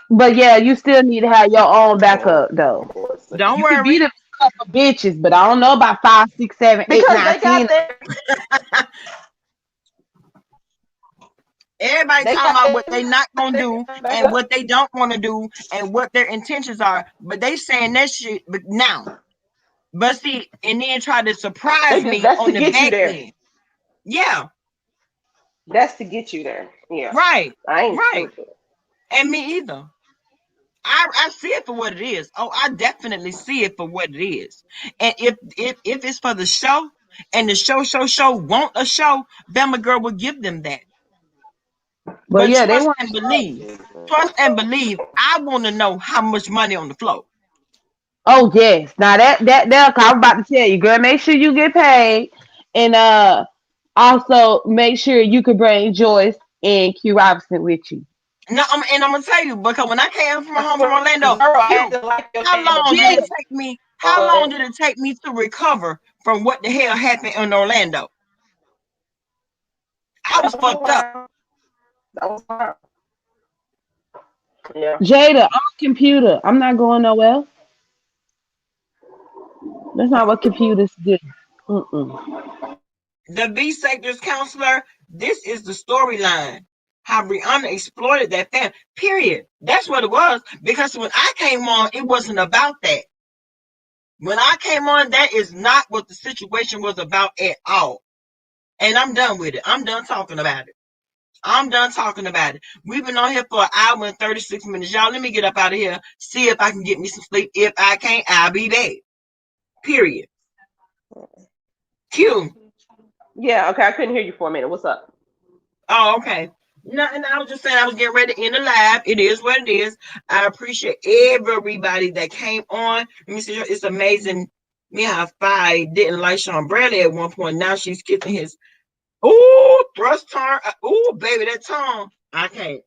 But yeah, you still need to have your own Oh, backup though. listen. Don't You could beat worry. a couple bitches, but I don't know about five, six, seven, eight, Because nine, they got 10. their Everybody they talking got about their what they not gonna do back and up. what they don't want to do and what their intentions are, but they saying that shit but now. But see, and then try to They surprise just me that's to on the get you back there. end. Yeah, That's to get you there. Yeah. right, I ain't right. stupid. And me either. I see it for what it is. Oh, I definitely see it for what it is. And if it's for the show and the show want a show, Bama Girl will give them that. But But yeah, they want. trust and believe. I want to know how much money on the floor. Oh yes, now that I'm about to tell you, girl. Make sure you get paid, and also make sure you can bring Joyce and Q Robinson with you. No, and I'm gonna tell you because when I came from I home in swear, Orlando, girl, I Q, didn't like your how name long did Yeah, it again. take me? How long But did it take me to recover from what the hell happened in Orlando? I was that was a fucked up. while. That was a while. Yeah. Jada, I'm a computer. I'm not going nowhere. That's not what computers do. Mm-mm. The B sector's counselor. This is the storyline. How Rihanna exploited that family. Period. That's what it was. Because when I came on, it wasn't about that. When I came on, that is not what the situation was about at all. And I'm done with it. I'm done talking about it. I'm done talking about it. We've been on here for an hour and 36 minutes. Y'all, let me get up out of here. See if I can get me some sleep. If I can't, I'll be back. Period. Q. Yeah, okay. I couldn't hear you for a minute. What's up? Oh, okay. Nothing. I was just saying I was getting ready to end the live. It is what it is. I appreciate everybody that came on. Let me see. It's amazing me how Fi didn't like Sean Bradley at one point. Now she's kissing his thrust turn. Baby, that tongue. I can't.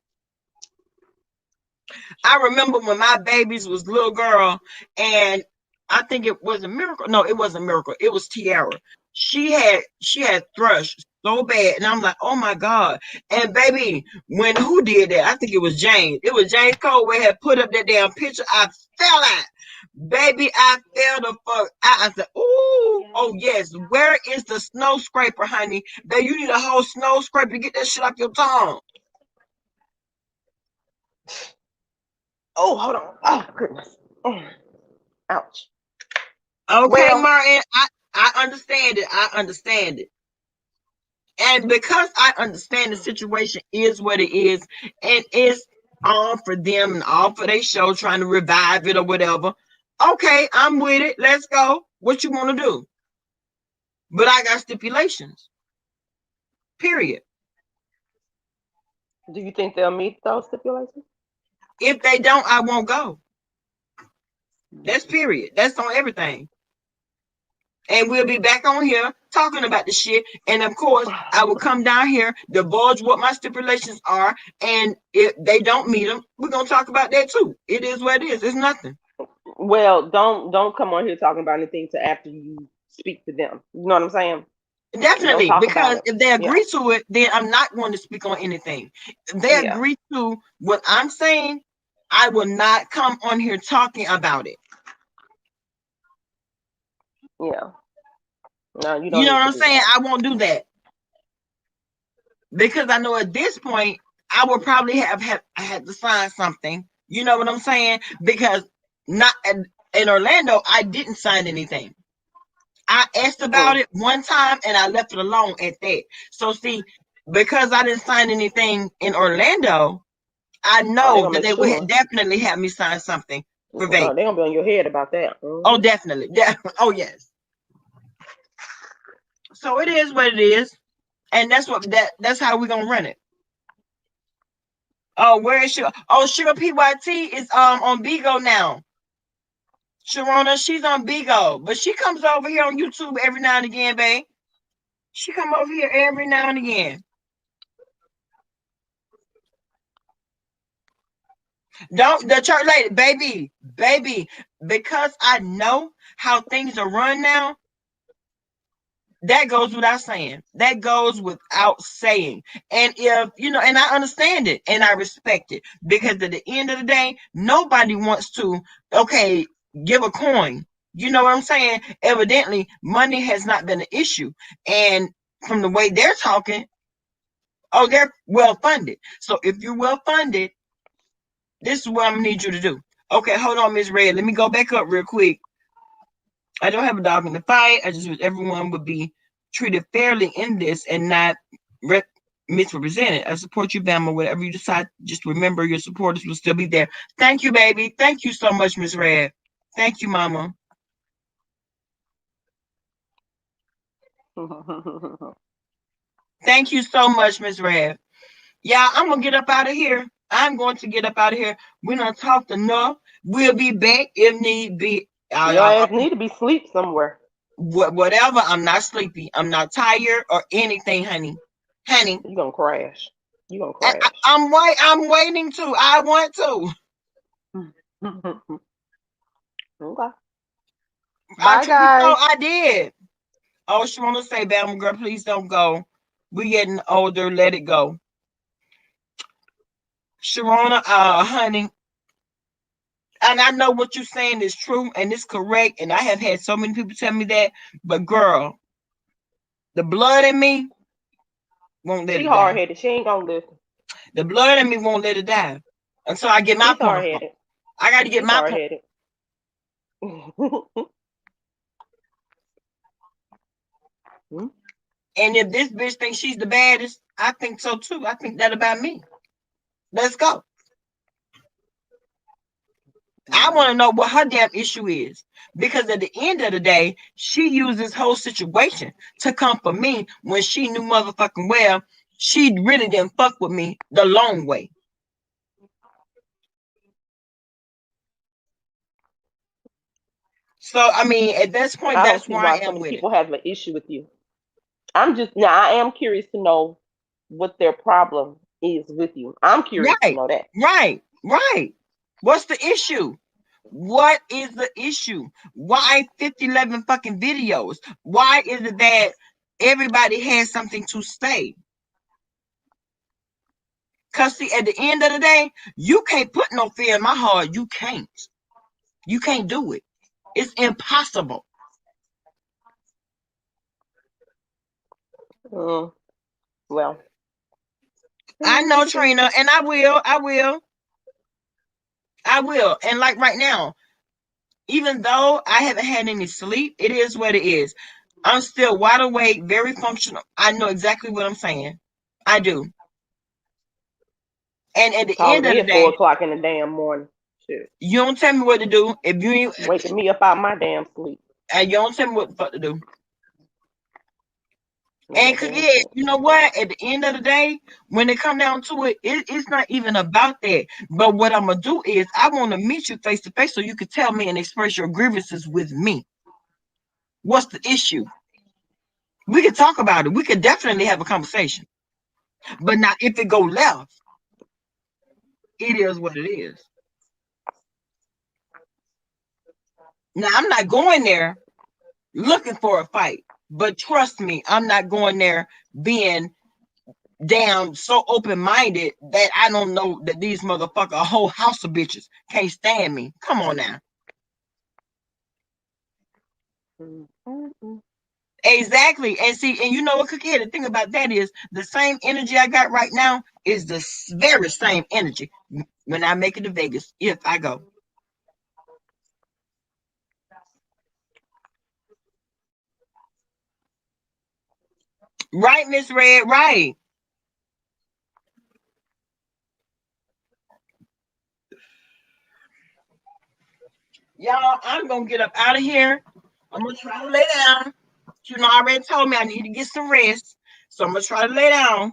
I remember when my babies was little girl, and I think it was a miracle. No, it wasn't a miracle. It was Tiara. She had thrush so bad, and I'm like, oh my god. And baby, when who did that? I think it was James. It was James Colway had put up that damn picture. I fell out. Baby, I fell the fuck out. I said, oh yes. Where is the snow scraper, honey? That you need a whole snow scraper to get that shit off your tongue. Oh, hold on. Oh, goodness. Oh, ouch. Okay, Well, Martin, I understand it. I understand it. And because I understand the situation is what it is, and it's all for them and all for their show trying to revive it or whatever. Okay, I'm with it. Let's go. What you want to do? But I got stipulations. Period. do you think they'll meet those stipulations? If they don't, I won't go. That's period. That's on everything. And we'll be back on here talking about the shit. And of course, I will come down here, divulge what my stipulations are. And if they don't meet them, we're gonna talk about that too. It is what it is. It's nothing. Well, don't come on here talking about anything to after you speak to them. You know what I'm saying? Don't Definitely, talk about because it. if they Yeah, agree to it, then I'm not going to speak on anything. If they yeah, agree to what I'm saying, I will not come on here talking about it. yeah. No, you You don't know need what to I'm do saying? that. I won't do that because I know at this point I will probably have I had to sign something. You know what I'm saying? Because not in Orlando, I didn't sign anything. I asked about Mm. it one time and I left it alone at that. So see, because I didn't sign anything in Orlando, I Oh, they're know gonna that make they would sure. definitely have me sign something for Oh, Vegas. they're gonna be on your head about that. Oh, Hmm. definitely. Oh, yes. So it is what it is. And that's how we're gonna run it. Oh, where is Sugar? Oh, Sugar PYT is on Bigo now. Sharona, she's on Bigo, but she comes over here on YouTube every now and again, babe. She come over here every now and again. Don't the church lady, baby, because I know how things are run now. That goes without saying. That goes without saying. And if you know, and I understand it and I respect it because at the end of the day, nobody wants to give a coin. You know what I'm saying? Evidently, money has not been an issue, and from the way they're talking, oh, they're well funded. So if you're well funded, this is what I'm gonna need you to do. Okay, hold on, Miss Red. Let me go back up real quick. I don't have a dog in the fight. I just wish everyone would be treated fairly in this and not misrepresented. I support you, Bama. Whatever you decide, just remember your supporters will still be there. Thank you, baby. Thank you so much, Miss Red. Thank you, Mama. Thank you so much, Miss Red. Yeah, I'm gonna get up out of here. I'm going to get up out of here. We done talked enough. We'll be back if need be. Your ass need to be asleep somewhere. Whatever. I'm not sleepy. I'm not tired or anything, honey. Honey. You gonna crash. You gonna crash. I'm waiting to. I want to. Okay. Bye, guys. Oh, I did. Oh, she want to say, Bama girl, please don't go. We're getting older. Let it go. Sharona, honey, and I know what you're saying is true and it's correct, and I have had so many people tell me that, but girl, the blood in me won't let it die. She hard-headed. She ain't gonna listen. The blood in me won't let it die until I get my point. I got to get my point. And if this bitch thinks she's the baddest, I think so too. I think that about me. Let's go. I want to know what her damn issue is. Because at the end of the day, she used this whole situation to come for me when she knew motherfucking well she really didn't fuck with me the long way. So, I mean, at this point, that's where I am with it. People have an issue with you. I am curious to know what their problem is with you. I'm curious to know that. Right. What's the issue? What is the issue? Why 5011 fucking videos? Why is it that everybody has something to say? Because see, at the end of the day, you can't put no fear in my heart. You can't. You can't do it. It's impossible. Well, I know, Trina, and I will. And like right now, even though I haven't had any sleep, it is what it is. I'm still wide awake, very functional. I know exactly what I'm saying. I do. And at the end of the day, 4 o'clock in the damn morning. Shit. You don't tell me what to do. If you ain't waking me up out my damn sleep. And you don't tell me what the fuck to do. And yeah, you know what? At the end of the day, when it come down to it, it's not even about that. But what I'm gonna do is I want to meet you face to face so you can tell me and express your grievances with me. What's the issue? We can talk about it. We could definitely have a conversation. But not if it go left. It is what it is. Now I'm not going there looking for a fight. But trust me, I'm not going there being damn so open-minded that I don't know that these motherfuckers, a whole house of bitches, can't stand me. Come on now. Exactly. And see, and you know what, Cookie, the thing about that is the same energy I got right now is the very same energy when I make it to Vegas, if I go. Right, Miss Red, right. Y'all, I'm going to get up out of here. I'm going to try to lay down. You know, I already told me I need to get some rest. So I'm gonna try to lay down.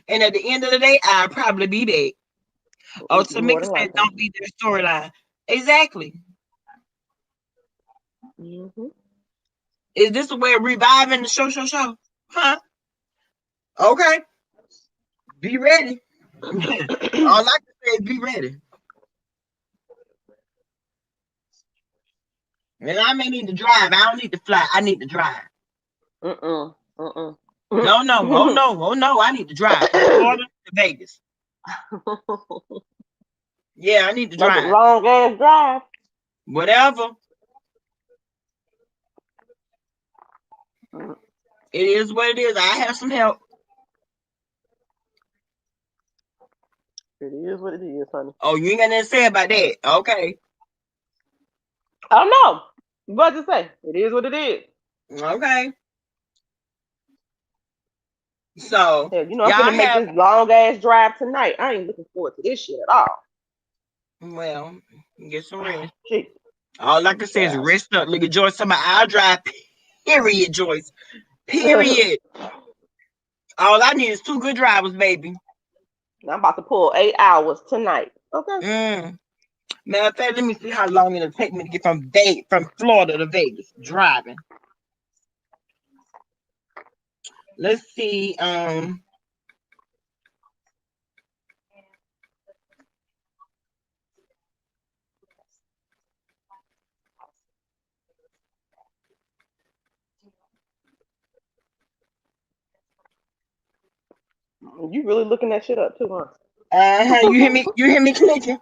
And at the end of the day, I'll probably be back. Oh, More Tamika than said, likely. don't be their storyline. Exactly. Mm-hmm. Is this a way of reviving the show? Huh? Okay. Be ready. All I can say is be ready. And I may need to drive. I don't need to fly. I need to drive. Mm-mm. Mm-mm. No, no. Oh, no. Oh, no. I need to drive from Florida to Vegas. Yeah, I need to That's a drive. long ass drive. Whatever. Mm. It is what it is. I have some help. It is what it is, honey. Oh, you ain't got nothing to say about that. Okay. Oh no. What to say? It is what it is. Okay. So, Yeah, you know I'm y'all gonna make have, this long ass drive tonight. I ain't looking forward to this shit at all. well, get some rest. Shit. All I can say is Yeah. rest up. Look at Joyce. Somebody, I'll drive. Period, Joyce. Period. All I need is 2 good drivers, baby. I'm about to pull 8 hours tonight. Okay. Matter of fact, let me see how long it'll take me to get from Florida to Vegas driving. Let's see. You really looking that shit up too, huh? You hear me? You hear me clicking?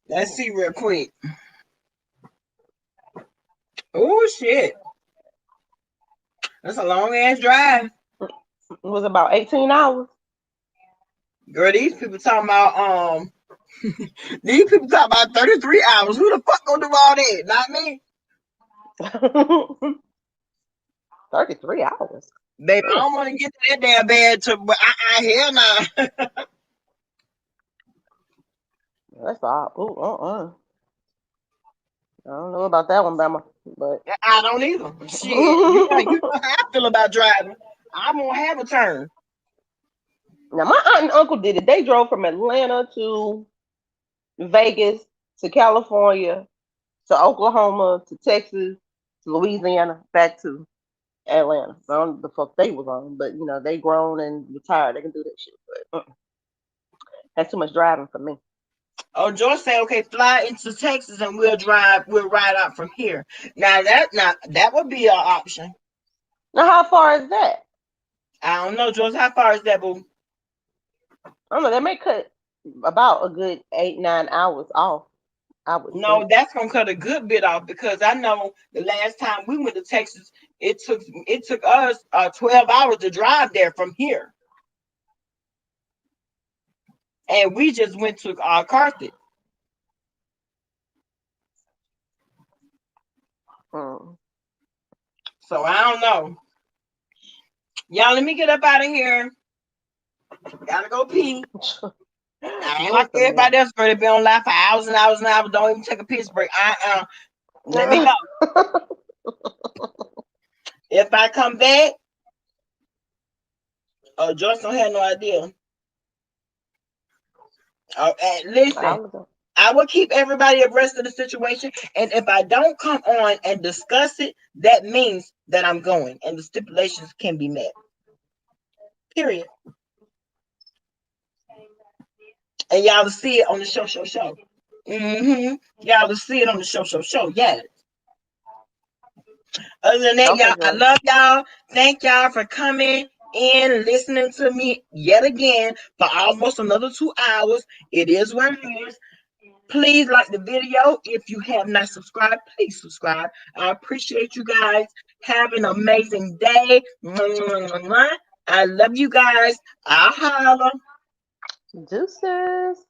Let's see real quick. Oh shit, that's a long ass drive. It was about 18 hours. Girl, these people talking about these people talking about 33 hours. Who the fuck gonna do all that? Not me. 33 hours. Baby, I Mm. don't want to get to that damn bad but hell nah. That's all. I don't know about that one, Bama. But I don't either. Shit, you know how I feel about driving. I'm gonna have a turn. now my aunt and uncle did it. They drove from Atlanta to Vegas to California to Oklahoma to Texas to Louisiana back to Atlanta. I don't know the fuck they was on, but you know they grown and retired. They can do that shit. But that's too much driving for me. Oh, George said, okay, fly into Texas and we'll ride out from here. Now that would be an option. Now how far is that? I don't know, George. How far is that, boo? I don't know. They may cut about a good 8-9 hours off. I would No, think. that's gonna cut a good bit off because I know the last time we went to Texas, it took us 12 hours to drive there from here, and we just went to Carthage. Mm. So I don't know. Y'all, let me get up out of here. Gotta go pee. I ain't like everybody else going to be on live for hours and hours and hours. Don't even take a piss break. Let me go. If I come back, Joyce don't have no idea. Listen, I will keep everybody abreast of the situation. And if I don't come on and discuss it, that means that I'm going and the stipulations can be met. Period. And y'all will see it on the show. Mm-hmm. Y'all will see it on the show. Yes. Other than that, y'all, I love y'all. Thank y'all for coming in, listening to me yet again for almost another 2 hours. It is what it is. Please like the video. If you have not subscribed, please subscribe. I appreciate you guys. Have an amazing day. I love you guys. I'll holler. Deuces.